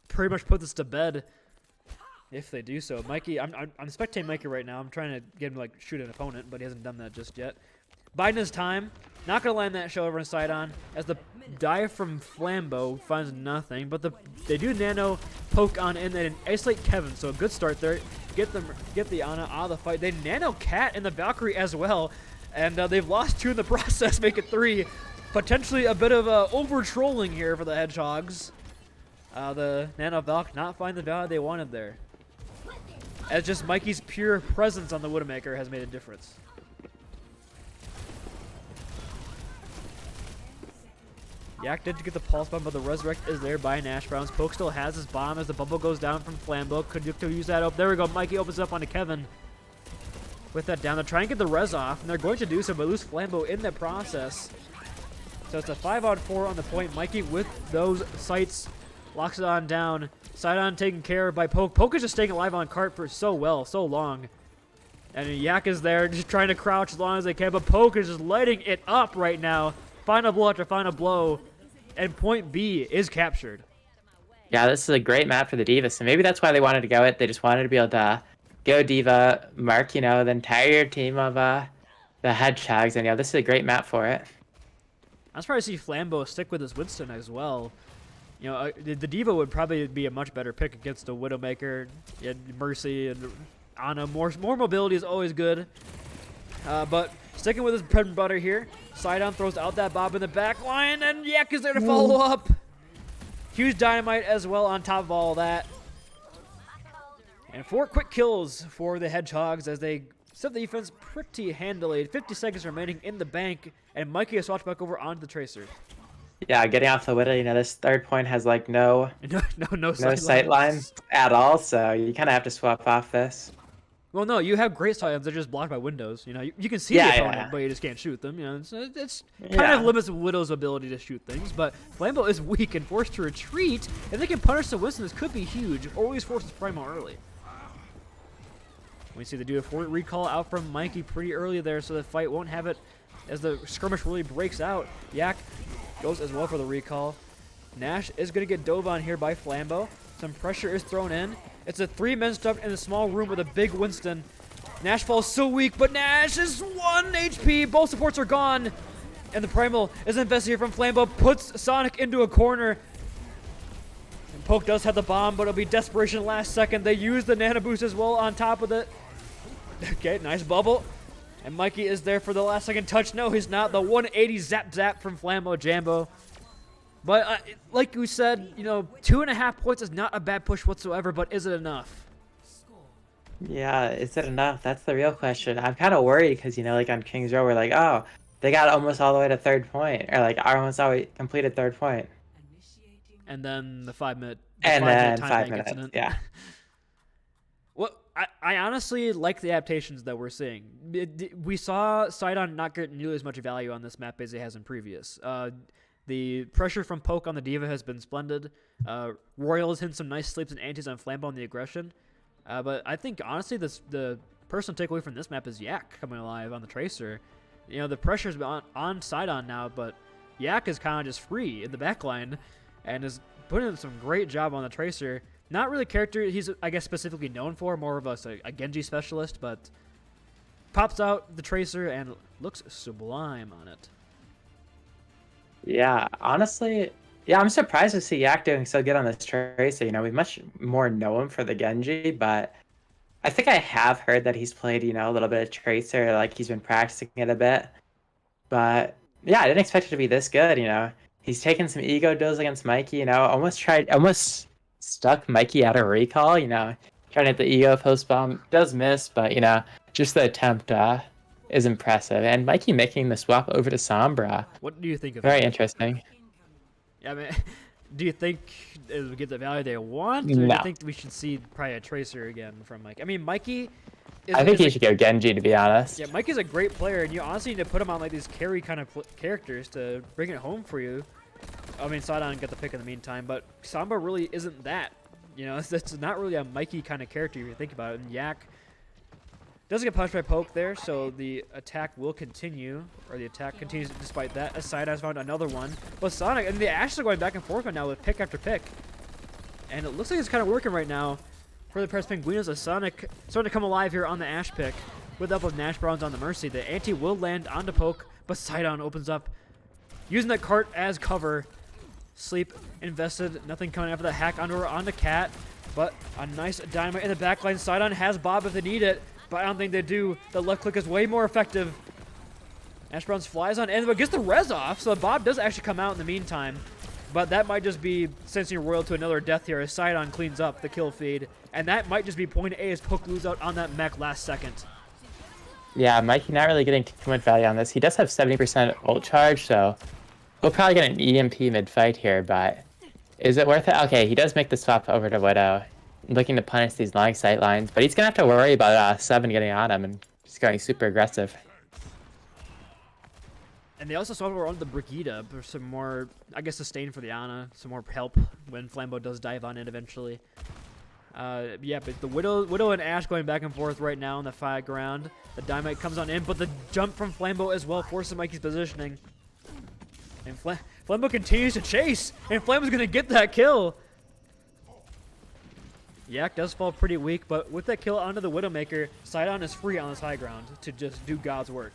pretty much put this to bed if they do so. Mikey, I'm spectating Mikey right now. I'm trying to get him to shoot an opponent, but he hasn't done that just yet. Biding his time. Not going to land that shell over on Sidon as the dive from Flambeau finds nothing, but they do nano poke on in and isolate Kevin, so a good start there. Get the Ana out of the fight. They nano Cat and the Valkyrie as well, and they've lost 2 in the process, make it 3. Potentially a bit of over-trolling here for the Hedgehogs. The nano Valk not find the value they wanted there. As just Mikey's pure presence on the Widowmaker has made a difference. Yak did get the Pulse Bomb, but the Resurrect is there by Nash Browns. Poke still has his bomb as the bubble goes down from Flambeau. Could use that up. There we go. Mikey opens up onto Kevin. With that down, they're trying to get the res off, and they're going to do so, but lose Flambeau in the process. So it's a 5-on-4 on the point. Mikey with those sights locks it on down. Sidon taken care of by Poke. Poke is just staying alive on cart for so long. And Yak is there just trying to crouch as long as they can, but Poke is just lighting it up right now. Final blow after final blow. And point B is captured. Yeah, this is a great map for the D.Va, so maybe that's why they wanted to go it. They just wanted to be able to go D.Va, mark, the entire team of the Hedgehogs, and this is a great map for it. I'm surprised to see Flambeau stick with his Winston as well. The D.Va would probably be a much better pick against the Widowmaker, and Mercy, and Ana. More mobility is always good. But sticking with his bread and butter here, Sidon throws out that Bob in the back line, and Yak is there to follow up. Huge dynamite as well on top of all that. And 4 quick kills for the Hedgehogs as they set the defense pretty handily. 50 seconds remaining in the bank, and Mikey has swatched back over onto the Tracer. Yeah, getting off the Widow, this third point has no sight lines at all, so you kind of have to swap off this. Well, no, you have great sight lines. They're just blocked by windows. You can see the opponent, but you just can't shoot them. It's kind of limits Widow's ability to shoot things. But Flambeau is weak and forced to retreat. If they can punish the Winston, this could be huge. Always forces Primo early. We see they do a recall out from Mikey pretty early there, so the fight won't have it as the skirmish really breaks out. Yak goes as well for the recall. Nash is going to get dove on here by Flambeau. Some pressure is thrown in. It's a 3-man stuck in a small room with a big Winston. Nash falls so weak, but Nash is 1 HP. Both supports are gone. And the Primal is invested here from Flambeau. Puts Sonic into a corner. And Poke does have the bomb, but it'll be desperation last second. They use the Nano Boost as well on top of it. Okay, nice bubble. And Mikey is there for the last second touch. No, he's not. The 180 zap from Flambeau Jambo. But like we said, 2.5 points is not a bad push whatsoever, but is it enough? Yeah, is it enough? That's the real question. I'm kind of worried because, on Kings Row, we're like, oh, they got almost all the way to third point, or almost always completed third point. and then the 5 minute. And then time 5 bank minutes. incident. Yeah. Well, I honestly like the adaptations that we're seeing. We saw Sidon not get nearly as much value on this map as he has in previous. The pressure from Poke on the Diva has been splendid. Royal has hit some nice sleeps and antis on Flambeau and the aggression. But I think, honestly, the personal takeaway from this map is Yak coming alive on the Tracer. You know, the pressure's on Sidon now, but Yak is kind of just free in the backline and is putting in some great job on the Tracer. Not really a character he's, I guess, specifically known for, more of a Genji specialist, but pops out the Tracer and looks sublime on it. Yeah, honestly, yeah, I'm surprised to see Yak doing so good on this Tracer. You know, we much more know him for the Genji, but I think I have heard that he's played, you know, a little bit of Tracer, like he's been practicing it a bit. But yeah, I didn't expect it to be this good, you know. He's taken some ego deals against Mikey, you know, almost stuck Mikey out of recall, you know, trying to hit the ego post bomb. Does miss, but, you know, just the attempt is impressive. And Mikey making the swap over to Sombra. What do you think of Very that? interesting. Yeah, I mean, do you think it will get the value they want, or do No. you think we should see probably a Tracer again from Mikey? I mean, Mikey is I think he is should go Genji, to be honest. yeah, Mikey's a great player, and you honestly need to put him on like these carry kind of characters to bring it home for you. I mean, Sidon got the pick in the meantime, but Samba really isn't that. You know, it's not really a Mikey kind of character if you think about it. And Yak doesn't get punched by Poke there, so the attack will continue, or the attack continues despite that. As Sidon's found another one, but Sonic and the Ashes are going back and forth right now with pick after pick, and it looks like it's kind of working right now for the Paris Penguinos. As Sonic starting to come alive here on the Ash pick with the up of Nash Browns on the Mercy. The anti will land onto Poke, but Sidon opens up, using that cart as cover. Sleep invested, nothing coming after the hack onto Cat, but a nice dynamite in the backline. Sidon has Bob if they need it, but I don't think they do. The left click is way more effective. Ash Browns flies on in, but gets the res off, so Bob does actually come out in the meantime. But that might just be sensing Royal to another death here as Sidon cleans up the kill feed, and that might just be point A as Poke lose out on that mech last second. Yeah, Mikey not really getting too much value on this. He does have 70% ult charge, so we'll probably get an EMP mid-fight here, but is it worth it? Okay, he does make the swap over to Widow, looking to punish these long sight lines, but he's going to have to worry about 7 getting on him, and he's going super aggressive. And they also swapped over onto the Brigida for some more, I guess, sustain for the Ana, some more help when Flambeau does dive on it eventually. Yeah, but the Widow and Ash going back and forth right now in the fight ground. The Dynamite comes on in, but the jump from Flambeau as well forces Mikey's positioning. And Flambeau continues to chase, and Flambeau's going to get that kill. Yak does fall pretty weak, but with that kill onto the Widowmaker, Sidon is free on this high ground to just do God's work.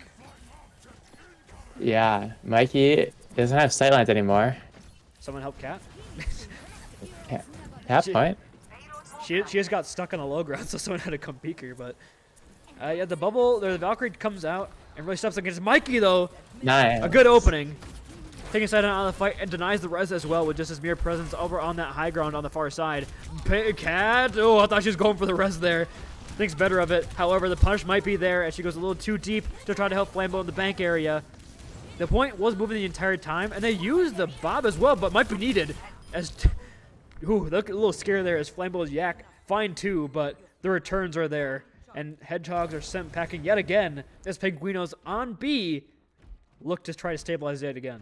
Yeah, Mikey doesn't have sightlines anymore. Someone help Cat? Yeah, that point. She just got stuck on the low ground, so someone had to come peek her. But yeah, the bubble, the Valkyrie comes out and really steps against Mikey though. Nice. A good opening. Taking Sidon out of the fight and denies the res as well with just his mere presence over on that high ground on the far side. Cat, oh, I thought she was going for the res there. Thinks better of it. However, the punish might be there as she goes a little too deep to try to help Flambeau in the bank area. The point was moving the entire time, and they used the Bob as well, but might be needed. As ooh, look, a little scare there as Flambeau's Yak fine too, but the returns are there. And Hedgehogs are sent packing yet again as Penguinos on B look to try to stabilize it again.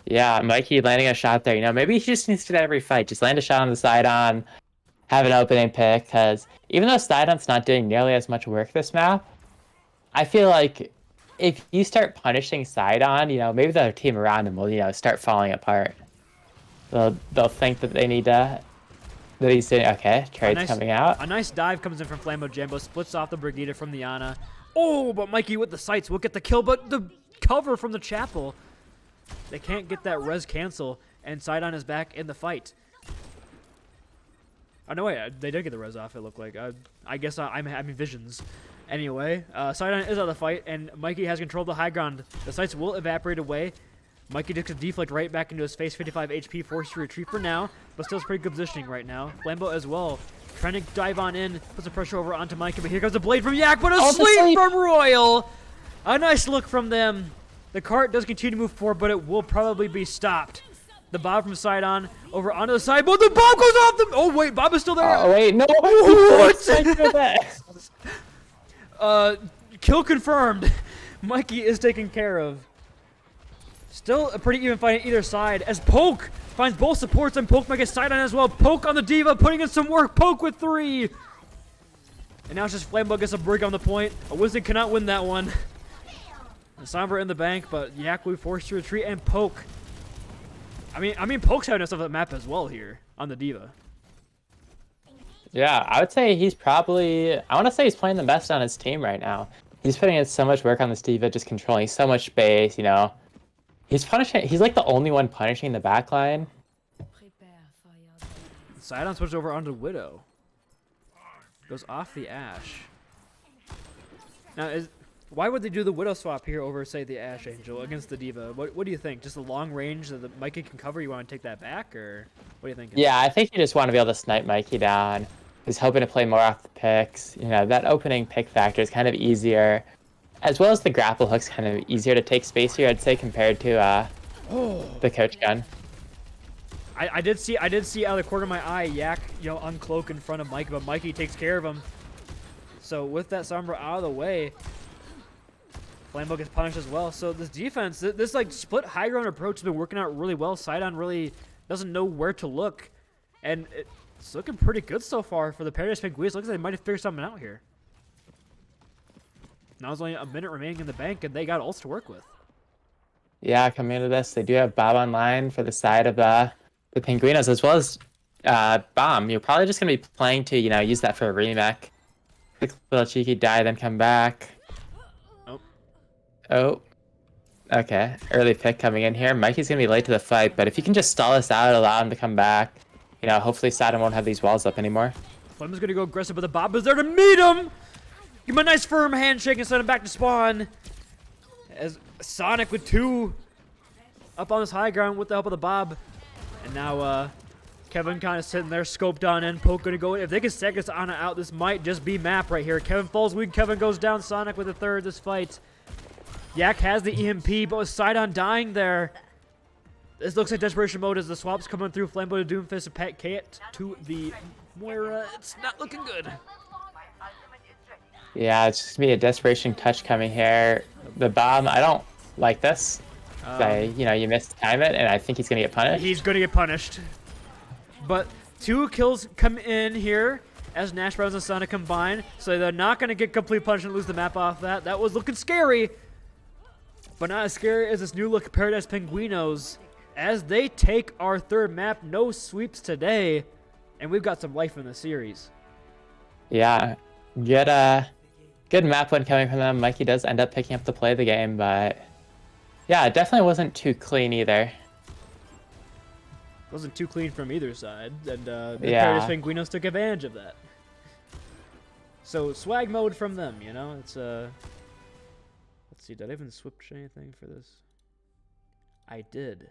Yeah, Mikey landing a shot there. You know, maybe he just needs to do that every fight. Just land a shot on the Sidon, have an opening pick, because even though Sidon's not doing nearly as much work this map, I feel like if you start punishing Sidon, you know, maybe the team around him will, you know, start falling apart. They'll think that they need to, that he's doing, okay, trade's coming out. A nice dive comes in from Flambeau Jambo, splits off the Brigida from the Ana. Oh, but Mikey with the sights will get the kill, but the cover from the Chapel. They can't get that res cancel, and Sidon is back in the fight. Oh, no, wait, they did get the res off, it looked like. I guess I'm having visions. Anyway, Sidon is out of the fight, and Mikey has controlled the high ground. The sights will evaporate away. Mikey takes a deflect right back into his face, 55 HP, forced to retreat for now, but still pretty good positioning right now. Flambeau as well, trying to dive on in, puts the pressure over onto Mikey, but here comes the blade from Yak, but a sleep from Royal! A nice look from them. The cart does continue to move forward, but it will probably be stopped. the Bob from Sidon over onto the side, but the Bob goes off the. Oh wait, Bob is still there. Oh wait, no! Kill confirmed. Mikey is taken care of. Still a pretty even fight on either side as Poke finds both supports and Poke might get Sidon as well. Poke on the Diva, putting in some work. Poke with 3. And now it's just Flamebug gets a break on the point. A Winston cannot win that one. And Sombra in the bank, but Yak will be forced to retreat and Poke. I mean, Poke's having us off the map as well here on the Diva. Yeah, I would say he's probably. I want to say he's playing the best on his team right now. He's putting in so much work on this Diva, just controlling so much space. You know, he's punishing. He's like the only one punishing the backline. Sidon switched over onto Widow. Goes off the Ashe. Now, why would they do the Widow swap here over, say, the Ashe Angel against the Diva? What do you think? Just a long range that the Mikey can cover? You want to take that back, or what do you think? Yeah, I think you just want to be able to snipe Mikey down. He's hoping to play more off the picks. You know, that opening pick factor is kind of easier, as well as the grapple hook's kind of easier to take space here, I'd say, compared to the coach gun. I did see out of the corner of my eye Yak, uncloak in front of Mikey, but Mikey takes care of him. So with that Sombra out of the way, Flambeau gets punished as well. So this defense, this like split high ground approach has been working out really well. Sidon really doesn't know where to look, and it's looking pretty good so far for the Paradise Penguins. Looks like they might have figured something out here. Now there's only a minute remaining in the bank, and they got ults to work with. Yeah, coming into this, they do have Bob online for the side of the Penguinos, as well as Bomb. You're probably just going to be playing to, use that for a remake. Quick little cheeky die, then come back. Oh. Okay. Early pick coming in here. Mikey's going to be late to the fight, but if you can just stall us out, allow him to come back, hopefully Sidon won't have these walls up anymore. Flem is going to go aggressive, but the Bob is there to meet him! Give him a nice firm handshake and send him back to spawn. As Sonic with 2 up on this high ground with the help of the Bob. And now Kevin kind of sitting there, scoped on in. Poke going to go in. If they can stack this on and out, this might just be map right here. Kevin falls weak. Kevin goes down. Sonic with a 3rd this fight. Yak has the EMP, but with Sidon dying there, this looks like desperation mode as the swap's coming through. Flambeau to Doomfist and Pat Kate to the Moira. It's not looking good. Yeah, it's just going to be a desperation touch coming here. The Bomb, I don't like this. You missed time it, and I think he's going to get punished. He's going to get punished. But 2 kills come in here as Nash Browns and Sonic combine, so they're not going to get complete punish and lose the map off that. That was looking scary, but not as scary as this new look Paradise Penguinos as they take our 3rd map. No sweeps today, and we've got some life in the series. Yeah, good map win coming from them. Mikey does end up picking up the play of the game, but yeah, it definitely wasn't too clean either. Wasn't too clean from either side, and the Yeah. Paradise Penguinos took advantage of that. So swag mode from them, it's let's see, did I even switch anything for this? I did,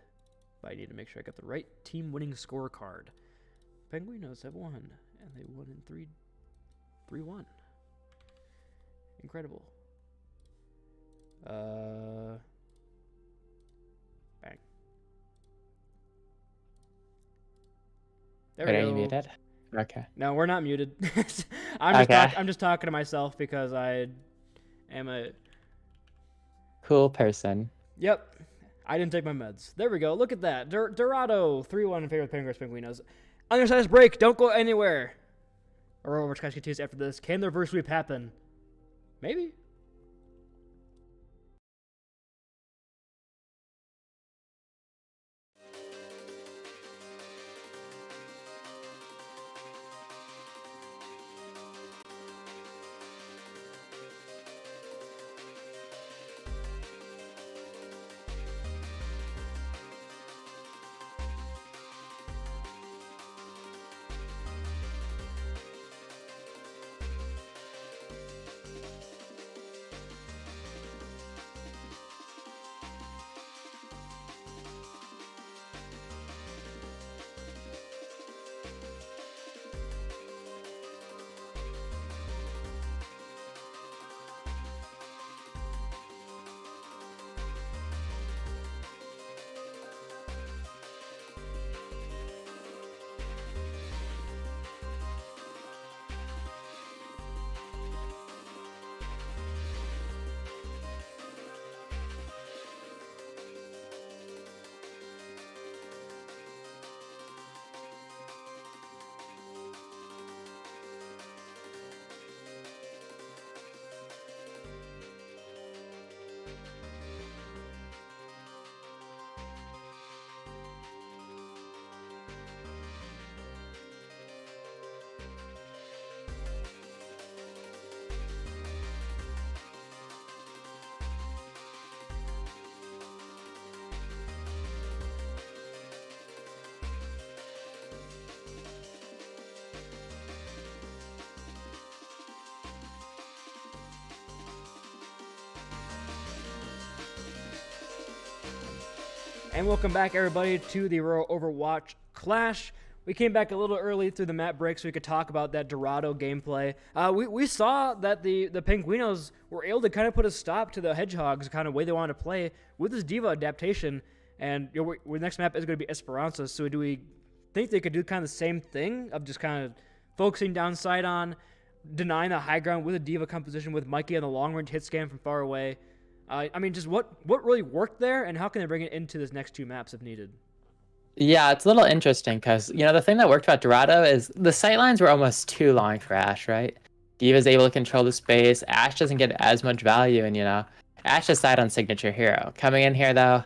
but I need to make sure I got the right team winning scorecard. Penguinos have won, and they won in 3-1. Incredible. Bang. There we Are go. you muted? Okay. No, we're not muted. Okay. I'm just talking to myself because I am a... Cool person. Yep. I didn't take my meds. There we go. Look at that. Dorado, 3-1 in favor of Penguinos. Undersized break. Don't go anywhere. Aurora Overwatch Clash continues after this. Can the reverse sweep happen? Maybe. And welcome back, everybody, to the Aurora Overwatch Clash. We came back a little early through the map break so we could talk about that Dorado gameplay. We saw that the Penguinos were able to kind of put a stop to the Hedgehogs kind of way they wanted to play with this D.Va adaptation. And the next map is going to be Esperanza, so do we think they could do kind of the same thing of just kind of focusing down Sidon, denying the high ground with a D.Va composition with Mikey on the long-range hit scan from far away? I mean, just what really worked there, and how can they bring it into this next two maps if needed? Yeah, it's a little interesting because, the thing that worked about Dorado is the sightlines were almost too long for Ashe, right? D.Va's able to control the space. Ashe doesn't get as much value, and, Ashe is Sidon's signature hero. Coming in here, though,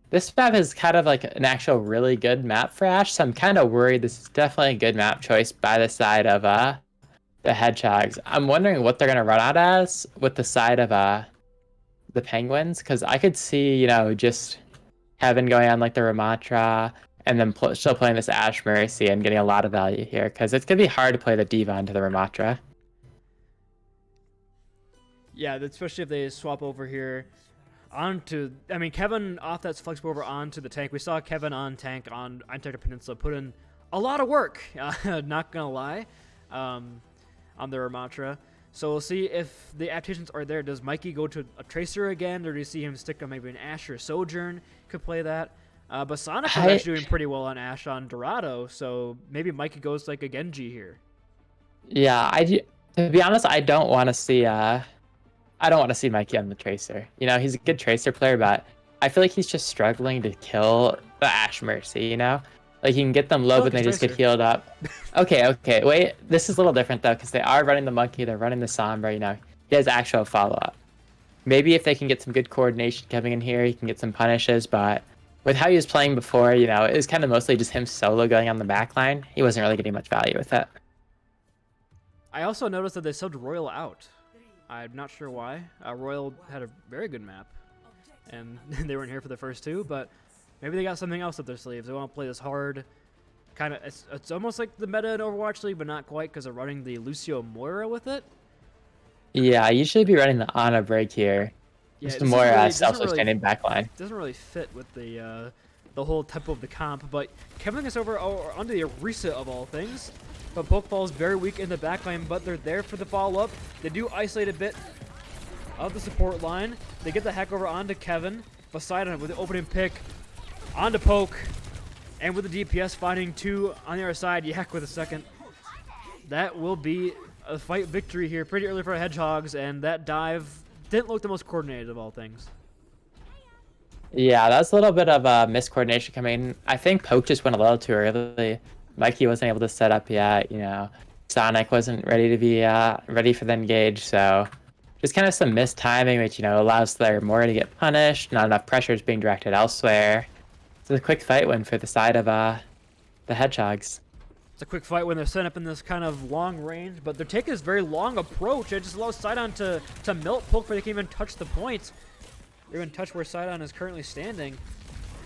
this map is kind of like an actual really good map for Ashe, so I'm kind of worried this is definitely a good map choice by the side of the Hedgehogs. I'm wondering what they're going to run out as with the side of the Penguins, because I could see, just Heaven going on like the Ramatra, and then still playing this Ashe Mercy and getting a lot of value here, because it's going to be hard to play the D.Va into the Ramatra. Yeah, especially if they swap over here onto... I mean, Kevin off that's flexible over onto the tank. We saw Kevin on tank on Antarctica Peninsula put in a lot of work, not going to lie, on the Ramatra. So we'll see if the adaptations are there. Does Mikey go to a Tracer again, or do you see him stick on maybe an Ashe or Sojourn? Could play that. But Sonic is actually doing pretty well on Ashe on Dorado, so maybe Mikey goes like a Genji here. Yeah, to be honest, I don't want to see Mikey on the Tracer. He's a good Tracer player, but I feel like he's just struggling to kill the Ashe Mercy, Like, you can get them low, but they just get healed up. Okay, wait. This is a little different, though, because they are running the Monkey, they're running the Sombra, He has actual follow-up. Maybe if they can get some good coordination coming in here, he can get some punishes, but with how he was playing before, it was kind of mostly just him solo going on the back line. He wasn't really getting much value with it. I also noticed that they subbed Royal out. I'm not sure why. Royal had a very good map, and they weren't here for the first two, but maybe they got something else up their sleeves. They want to play this hard, kind of. It's almost like the meta in Overwatch League, but not quite, because they're running the Lucio Moira with it. Yeah, I usually be running the Ana break here. Yeah, just a more self-sustaining backline. Doesn't really fit with the whole tempo of the comp, but Kevin gets over onto the Orisa of all things. But Pokeball is very weak in the backline, but they're there for the follow-up. They do isolate a bit of the support line. They get the hack over onto Kevin. Poseidon with the opening pick onto Poke, and with the DPS finding two on the other side, Yak with a second. That will be a fight victory here pretty early for Hedgehogs, and that dive didn't look the most coordinated of all things. Yeah, that's a little bit of a miscoordination coming. I think Poke just went a little too early. Mikey wasn't able to set up yet, Sonic wasn't ready to be ready for the engage, so just kind of some missed timing, which, allows their Moira to get punished. Not enough pressure is being directed elsewhere. It's a quick fight win for the side of the Hedgehogs. It's a quick fight when they're set up in this kind of long range, but they're taking this very long approach. It just allows Sidon to melt Poke before they can even touch the point. They're even touch where Sidon is currently standing.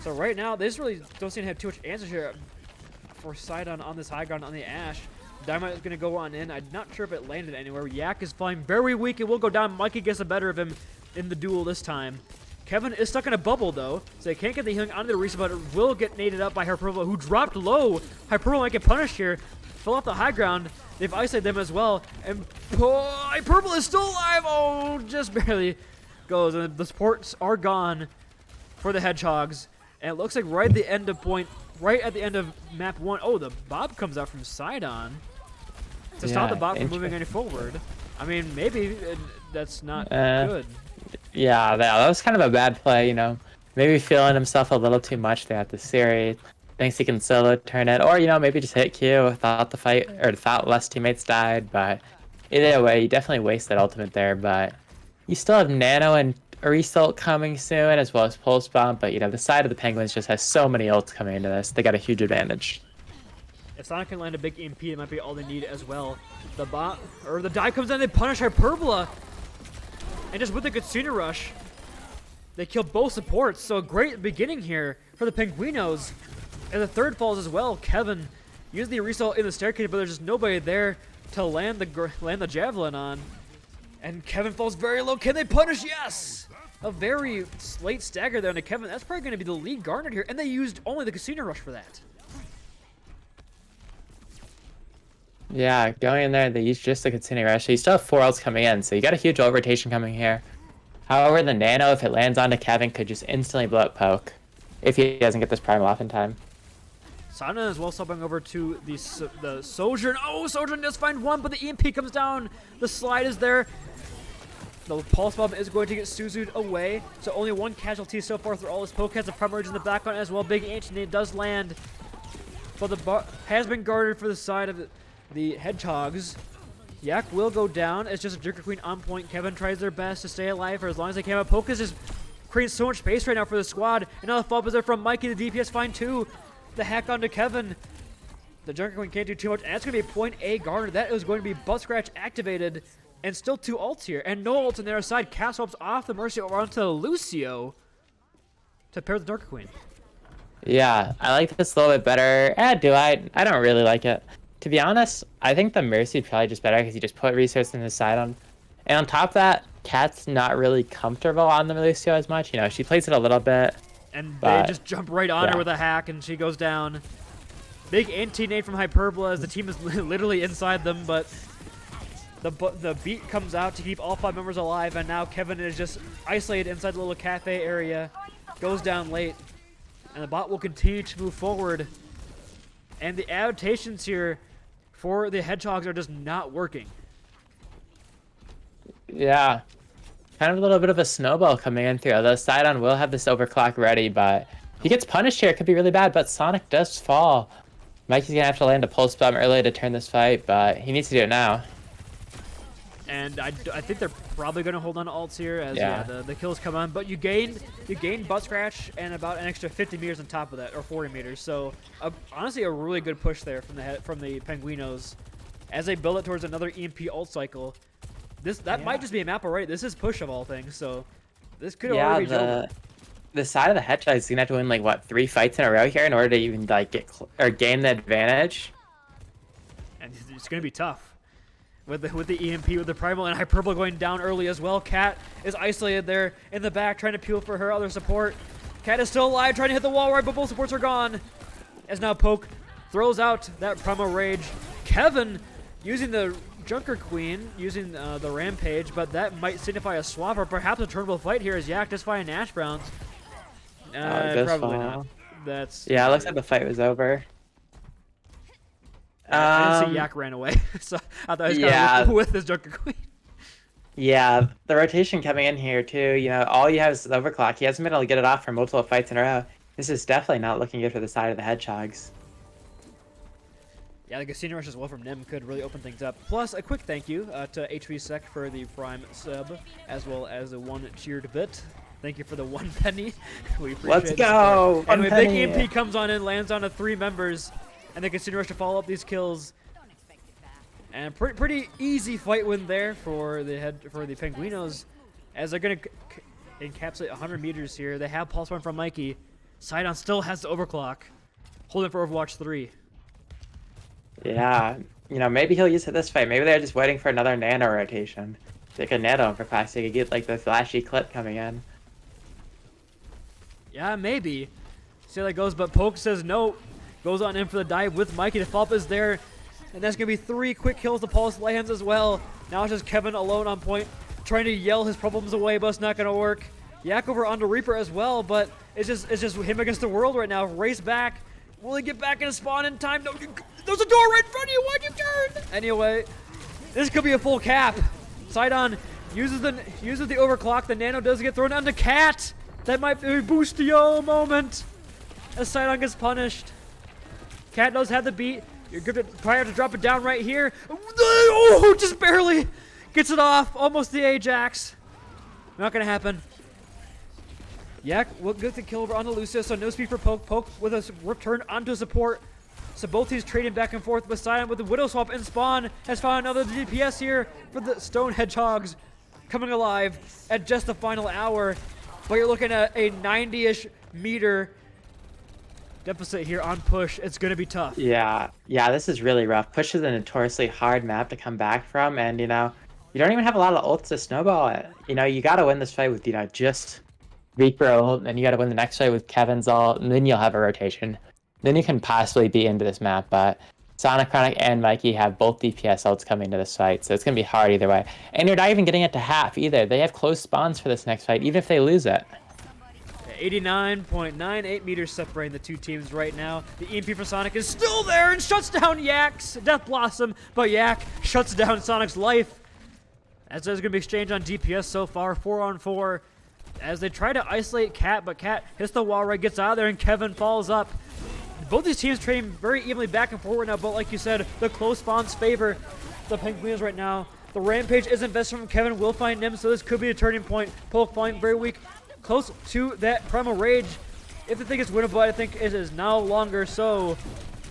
So right now, they just really don't seem to have too much answers here for Sidon on this high ground on the Ashe. Dynamite is going to go on in. I'm not sure if it landed anywhere. Yak is flying very weak. It will go down. Mikey gets the better of him in the duel this time. Kevin is stuck in a bubble, though, so they can't get the healing onto the Orisa, but it will get naded up by Hyperbole, who dropped low. Hyperbole might get punished here. Fell off the high ground. They've isolated them as well. And Hyperbole is still alive. Oh, just barely goes. And the supports are gone for the Hedgehogs. And it looks like right at the end of map 1. Oh, the Bob comes out from Sidon to stop the bot from moving any forward. I mean, maybe that's not good. Yeah, that was kind of a bad play, Maybe feeling himself a little too much there at the series. Thinks he can solo turn it, or, maybe just hit Q, thought less teammates died, but either way, you definitely wasted ultimate there, but you still have Nano and Orisa ult coming soon, as well as Pulse Bomb, but, the side of the Penguins just has so many ults coming into this. They got a huge advantage. If Sonic can land a big EMP, it might be all they need as well. The dive comes in, they punish Hyperbola. And just with the Katsuna rush, they kill both supports. So a great beginning here for the Penguinos. And the third falls as well. Kevin used the Orisa in the staircase, but there's just nobody there to land the javelin on. And Kevin falls very low. Can they punish? Yes! a very late stagger there into Kevin. That's probably going to be the lead garnered here, and they used only the Casino Rush for that. Yeah, going in there, they used just the Katsune Rush. So you still have 4 ults coming in, so you got a huge ult rotation coming here. However, the Nano, if it lands onto Kevin, could just instantly blow up Poke if he doesn't get this Primal off in time. Sana is well subbing over to the Sojourn. Oh, Sojourn does find one, but the EMP comes down. The slide is there. The Pulse Bomb is going to get Suzu'd away. So only 1 casualty so far through all his Poke. Has a Primal Rage in the background as well. Big Anti-Nade does land. But the bar has been guarded for the side of the Hedgehogs. Yak will go down. It's just a Joker Queen on point. Kevin tries their best to stay alive for as long as they can. But Poke is just creating so much space right now for the squad. And now the follow-up is there from Mikey. The DPS find 2. The hack onto Kevin. The Joker Queen can't do too much. And that's going to be a point A garner. That is going to be Butt Scratch activated. And still 2 ults here. And no ults on their side. Cast swaps off the Mercy over onto Lucio to pair with the Darker Queen. Yeah, I like this a little bit better. Do I? I don't really like it. To be honest, I think the Mercy is probably just better because you just put resources in the side on. And on top of that, Kat's not really comfortable on the Lucio as much. You know, she plays it a little bit. And but, they just jump right on her with a hack, and she goes down. Big anti-nade from Hyperbola as the team is literally inside them, but the beat comes out to keep all 5 members alive, and now Kevin is just isolated inside the little cafe area. Goes down late, and the bot will continue to move forward. And the adaptations here for the Hedgehogs are just not working. Yeah. Kind of a little bit of a snowball coming in through. The Sidon will have this overclock ready, but if he gets punished here, it could be really bad, but Sonic does fall. Mikey's going to have to land a Pulse Bomb early to turn this fight, but he needs to do it now. And I think they're probably going to hold on to ults here as the kills come on. But you gain Butt Scratch and about an extra 50 meters on top of that, or 40 meters. So honestly, a really good push there from the Penguinos as they build it towards another EMP ult cycle. That might just be a map already. This is push of all things, so this could already be over. The side of the Hedgehog is gonna have to win like what 3 fights in a row here in order to even like gain the advantage. And it's gonna be tough. With the EMP, with the Primal, and Hyperbola going down early as well. Cat is isolated there in the back, trying to peel for her other support. Cat is still alive, trying to hit the wall right, but both supports are gone. As now Poke throws out that Primal Rage. Kevin using the Junker Queen, using the Rampage, but that might signify a swap or perhaps a turnable fight here as Yak just fighting Nash Browns. Probably not. Yeah, it looks like the fight was over. I didn't see Yak ran away, so I thought he was kind of with his Joker Queen. Yeah, the rotation coming in here too. You know, all you have is the overclock. He hasn't been able to get it off for multiple fights in a row. This is definitely not looking good for the side of the Hedgehogs. Yeah, the Casino Rush as well from Nim could really open things up. Plus, a quick thank you to HVSec for the Prime sub, as well as the 1 cheered bit. Thank you for the 1 penny. We appreciate it. Let's go! And when Big EMP comes on and lands on 3 members, and they Casino Rush to follow up these kills. And pretty easy fight win there for the Penguinos, as they're going to encapsulate 100 meters here. They have Pulse Bomb from Mikey. Sidon still has the overclock, holding for Overwatch 3. Yeah, you know, maybe he'll use it this fight. Maybe they're just waiting for another nano rotation. Like a nano overclock so you could get like the flashy clip coming in. Yeah, maybe. See how that goes, but Poke says no. Goes on in for the dive with Mikey. The follow-up is there. And that's going to be 3 quick kills to Pulse lands as well. Now it's just Kevin alone on point, trying to yell his problems away, but it's not going to work. Yak over onto Reaper as well, but it's just him against the world right now. Race back. Will he get back in a spawn in time? No, there's a door right in front of you. Why'd you turn? Anyway, this could be a full cap. Sidon uses the overclock. The nano does get thrown onto Cat. That might be a Boostio moment as Sidon gets punished. Cat does have the beat. You're going to try to drop it down right here. Oh, just barely gets it off. Almost the Ajax. Not going to happen. Yak will get the kill over onto Lucio, so no speed for Poke. Poke with a return onto support. So both teams trading back and forth with Silent with the Widow Swap and Spawn has found another DPS here for the Stone Hedgehogs coming alive at just the final hour. But you're looking at a 90-ish meter deficit here on push. It's going to be tough. Yeah, this is really rough. Push is a notoriously hard map to come back from, and you know, you don't even have a lot of ults to snowball it. You know, you got to win this fight with, just Reaper ult, and you got to win the next fight with Kevin's ult, and then you'll have a rotation. Then you can possibly be into this map, but Sonic, Chronic, and Mikey have both DPS ults coming to this fight, so it's going to be hard either way. And you're not even getting it to half either. They have close spawns for this next fight, even if they lose it. 89.98 meters separating the two teams right now. The EMP for Sonic is still there and shuts down Yak's Death Blossom, but Yak shuts down Sonic's life. As there's going to be exchange on DPS so far, 4-on-4. As they try to isolate Cat, but Cat hits the wall right, gets out of there, and Kevin falls up. Both these teams trading very evenly back and forward now, but like you said, the close spawns favor the Penguinos right now. The Rampage is invested from Kevin, will find Nim, so this could be a turning point. Poke falling very weak, close to that Primal Rage. If they think it's winnable, I think it is now longer so.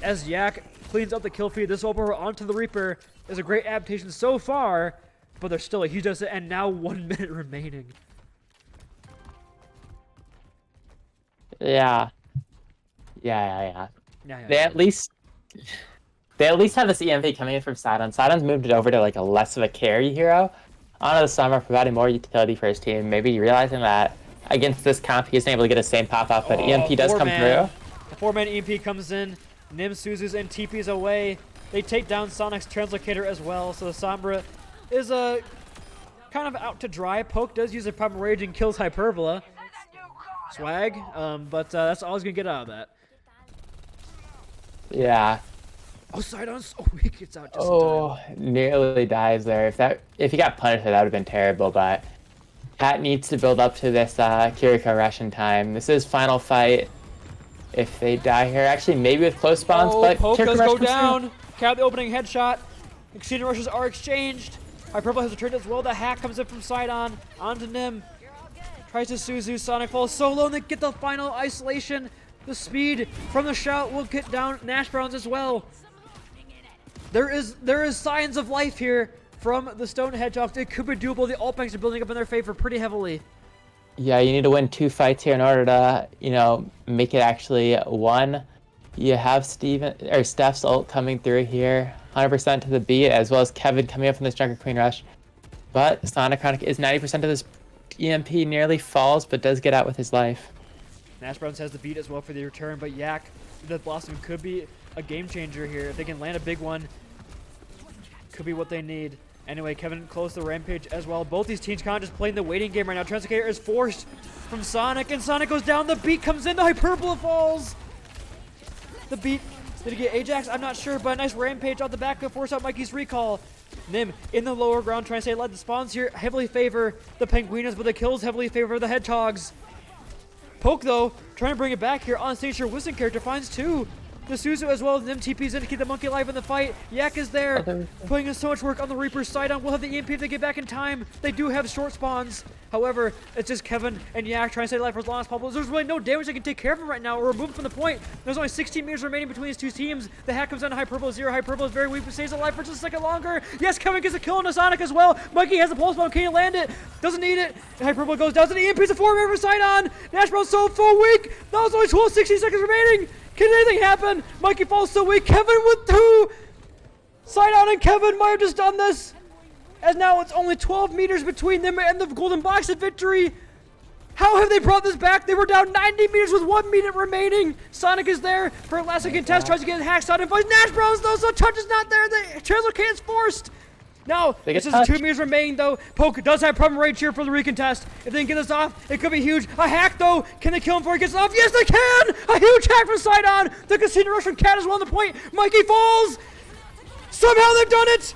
As Yak cleans up the kill feed, this over onto the Reaper is a great adaptation so far, but there's still a huge deficit, and now 1 minute remaining. Yeah. They at least have this EMP coming in from Sidon. Sidon's moved it over to like a less of a carry hero onto the summer, providing more utility for his team. Maybe realizing that against this comp, he isn't able to get the same pop-up, but EMP does come through. The 4-man EMP comes in. Nim, Suzu's, and TP's away. They take down Sonic's Translocator as well, so the Sombra is kind of out to dry. Poke does use a Primal Rage and kills Hyperbola. Swag, but that's all he's going to get out of that. Yeah. Oh, Sidon's so weak. It's out just in time. Nearly dies there. If he got punished, that would have been terrible, but Cat needs to build up to this Kiriko rush in time. This is final fight. If they die here, actually maybe with close spawns, but Poke Kiriko does rush go comes down. through. Cat the opening headshot. Exceeding rushes are exchanged. Hyperbola has returned as well. The hack comes in from Sidon onto Nim. Tries to Suzu. Sonic falls solo, and they get the final isolation. The speed from the shout will get down Nash Browns as well. There is signs of life here from the Stone Hedgehogs. It could be doable. The alt banks are building up in their favor pretty heavily. Yeah, you need to win 2 fights here in order to, make it actually 1. You have Steph's ult coming through here, 100% to the beat, as well as Kevin coming up from this Junker Queen rush. But Sonic Chronic is 90% of this EMP, nearly falls, but does get out with his life. Nash Browns has the beat as well for the return, but Yak, the Blossom could be a game changer here. If they can land a big one, could be what they need. Anyway, Kevin closed the Rampage as well. Both these teams kind of just playing the waiting game right now. Translocator is forced from Sonic, and Sonic goes down. The beat comes in. The Hyperbola falls. The beat, did he get Ajax? I'm not sure, but a nice Rampage on the back to force out Mikey's recall. Nim in the lower ground trying to stay alive. The spawns here heavily favor the Penguinos, but the kills heavily favor the Hedgehogs. Poke, though, trying to bring it back here on stage. Your Winston character finds 2. The Suzu as well as Nim TP's in to keep the monkey alive in the fight. Yak is there, putting in so much work on the Reaper's side. We'll have the EMP if they get back in time. They do have short spawns. However, it's just Kevin and Yak trying to stay alive for as long as possible. There's really no damage they can take care of him right now or remove from the point. There's only 16 meters remaining between these two teams. The hack comes down to Hyperbola 0. Hyperbola is very weak, but stays alive for just a second longer. Yes, Kevin gets a kill on the Sonic as well. Mikey has the pulse bomb. Can he land it? Doesn't need it. And Hyperbola goes down to the EMP's a 4-man for Sidon. Nash Bro's so full weak. That was only 60 seconds remaining. Can anything happen? Mikey falls so weak. Kevin with 2. Sidon and Kevin might have just done this. As now it's only 12 meters between them and the golden box of victory. How have they brought this back? They were down 90 meters with 1 minute remaining. Sonic is there for a last second test. Tries to get hacked out and finds Nash Bros though, so touch is not there. The Translocate is forced. Now, this is 2 meters remaining, though. Poke does have Primal Rage here for the recontest. If they can get this off, it could be huge. A hack, though. Can they kill him before he gets it off? Yes, they can! A huge hack from Sidon. The Casino Rush from Cat as well on the point. Mikey falls. Somehow they've done it.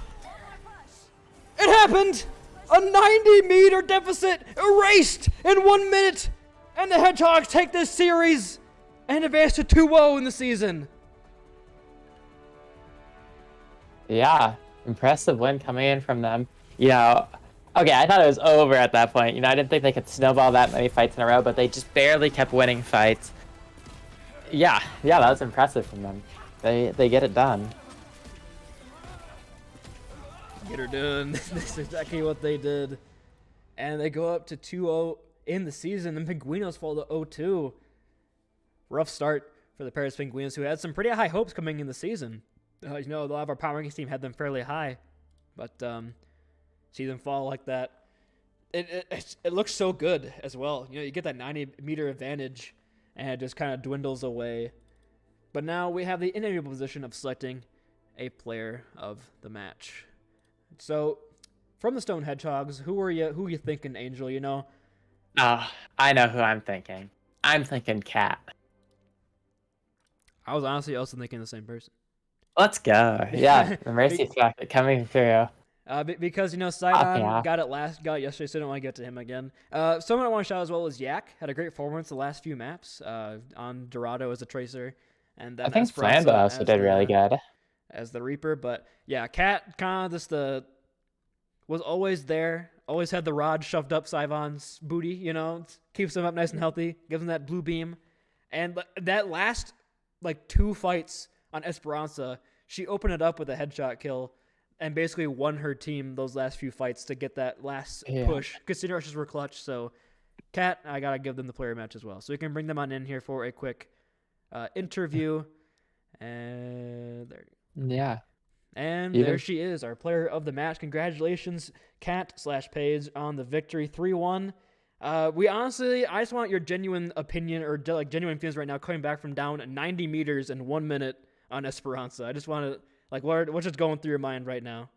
It happened. A 90-meter deficit erased in 1 minute. And the Hedgehogs take this series and advance to 2-0 in the season. Yeah. Impressive win coming in from them. Okay, I thought it was over at that point. I didn't think they could snowball that many fights in a row, but they just barely kept winning fights. Yeah, that was impressive from them. They get it done. Get her done. That's exactly what they did. And they go up to 2-0 in the season. The Penguinos fall to 0-2. Rough start for the Paris Penguinos, who had some pretty high hopes coming in the season. A lot of our Power Rankings team had them fairly high. But see them fall like that. It looks so good as well. You know, you get that 90-meter advantage, and it just kind of dwindles away. But now we have the enviable position of selecting a player of the match. So, from the Stone Hedgehogs, who are you thinking, Angel? You know, Oh, I know who I'm thinking. I'm thinking Cat. I was honestly also thinking the same person. Let's go. Yeah, the Mercy Bucket coming through. Because, you know, Popping Sidon off. got it yesterday, so I don't want to get to him again. Someone I want to shout out as well is Yak. Had a great performance the last few maps on Dorado as a Tracer. And then I think Esperanza Flambo also as did really good. as the Reaper. But yeah, Cat kind of just was always there. Always had the rod shoved up Sivon's booty, you know, keeps him up nice and healthy, gives him that blue beam. And that last, like, 2 fights on Esperanza, she opened it up with a headshot kill and basically won her team those last few fights to get that last push. Casino rushes were clutch, so Cat, I got to give them the player match as well. So we can bring them on in here for a quick interview. And there you go. Yeah. And Even- there she is, our player of the match. Congratulations, Cat/Paige, on the victory, 3-1. I just want your genuine opinion or like genuine feelings right now, coming back from down 90 meters in 1 minute on Esperanza. I just want to, like, what's just going through your mind right now?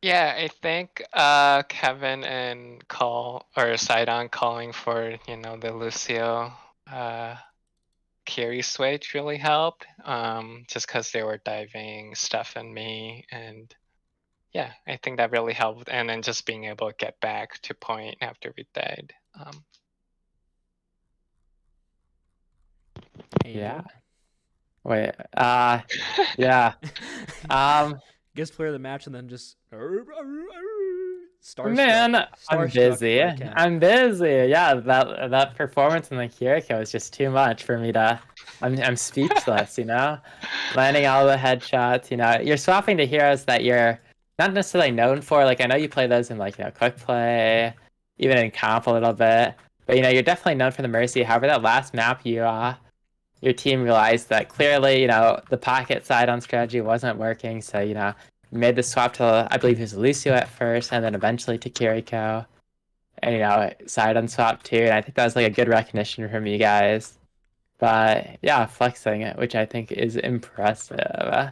Yeah, I think Kevin and Sidon calling for, you know, the Lucio carry switch really helped. Just because they were diving Steph and me, and yeah, I think that really helped. And then just being able to get back to point after we died. Yeah. Wait. Yeah. Gets player of the match and then just Man, I'm busy. by Cat. I'm busy. Yeah, that performance in the Kiriko was just too much for me to. I'm speechless. You know, landing all the headshots. You know, you're swapping to heroes that you're not necessarily known for. Like, I know you play those in, like, you know, quick play, even in comp a little bit. But, you know, you're definitely known for the Mercy. However, that last map, your team realized that clearly, you know, the pocket side on strategy wasn't working. So, you know, made the swap to, I believe it was Lucio at first, and then eventually to Kiriko. And, you know, side on swap too. And I think that was like a good recognition from you guys. But yeah, flexing it, which I think is impressive.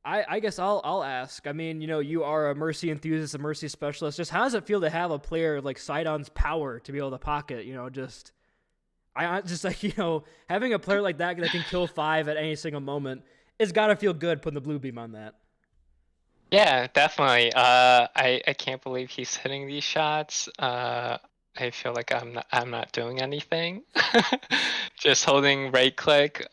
I guess I'll ask. I mean, you know, you are a Mercy enthusiast, a Mercy specialist. Just how does it feel to have a player like Sidon's power to be able to pocket? You know, just like, you know, having a player like that can kill 5 at any single moment. It's got to feel good putting the blue beam on that. Yeah, definitely. I can't believe he's hitting these shots. I feel like I'm not doing anything. Just holding right click.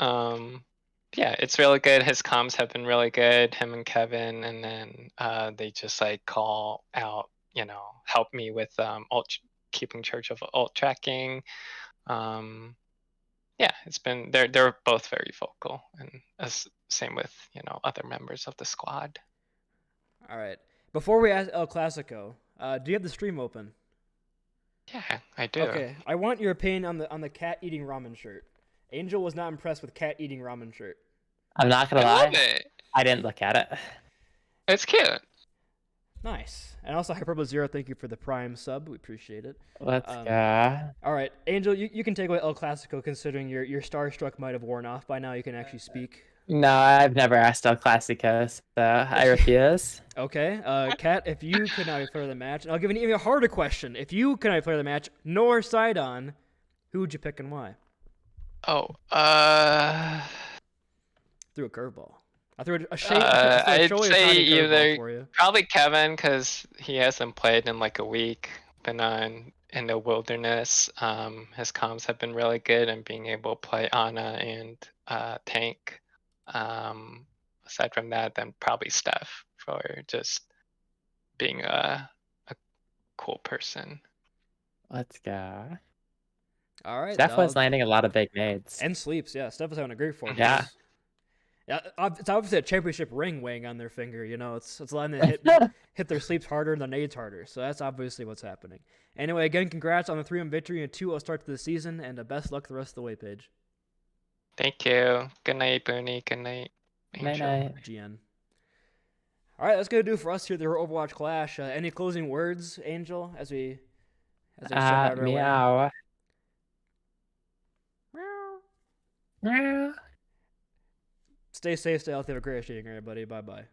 Yeah, it's really good. His comms have been really good, him and Kevin, and then they just like call out, you know, help me with keeping charge of ult tracking. Yeah, it's been they're both very vocal, and same with, you know, other members of the squad. All right. Before we ask El Clasico, do you have the stream open? Yeah, I do. Okay. I want your opinion on the cat eating ramen shirt. Angel was not impressed with cat eating ramen shirt. I'm not gonna I lie, love it. I didn't look at it. It's cute. Nice. And also, Hyperbole Zero, thank you for the Prime sub. We appreciate it. Let's go. All right, Angel, you can take away El Clasico, considering your starstruck might have worn off by now. You can actually speak. No, I've never asked El Clasico, so I refuse. Okay, Kat, if you could not be player of the match, and I'll give an even harder question. If you could not be player of the match, nor Sidon, who would you pick and why? Oh, Threw a curveball. I threw a shade. I'd for say you. either probably Kevin, because he hasn't played in like a week. Been in the wilderness. His comms have been really good, and being able to play Ana and tank. Aside from that, then probably Steph for just being a cool person. Let's go. All right. Steph was landing a lot of big nades. And sleeps. Yeah, Steph was having a great performance. Yeah. Yeah, it's obviously a championship ring weighing on their finger. You know, it's letting them hit their sleeps harder and their nades harder. So that's obviously what's happening. Anyway, again, congrats on the 3-1 victory and 2-0 start to the season, and best luck the rest of the way, Paige. Thank you. Good night, Booney. Good night, Angel. Night. GN. All right, that's gonna do for us here at the Overwatch Clash. Any closing words, Angel, as we send out our way? Meow. Meow. Meow. Stay safe, stay healthy, have a great day, everybody. Bye bye.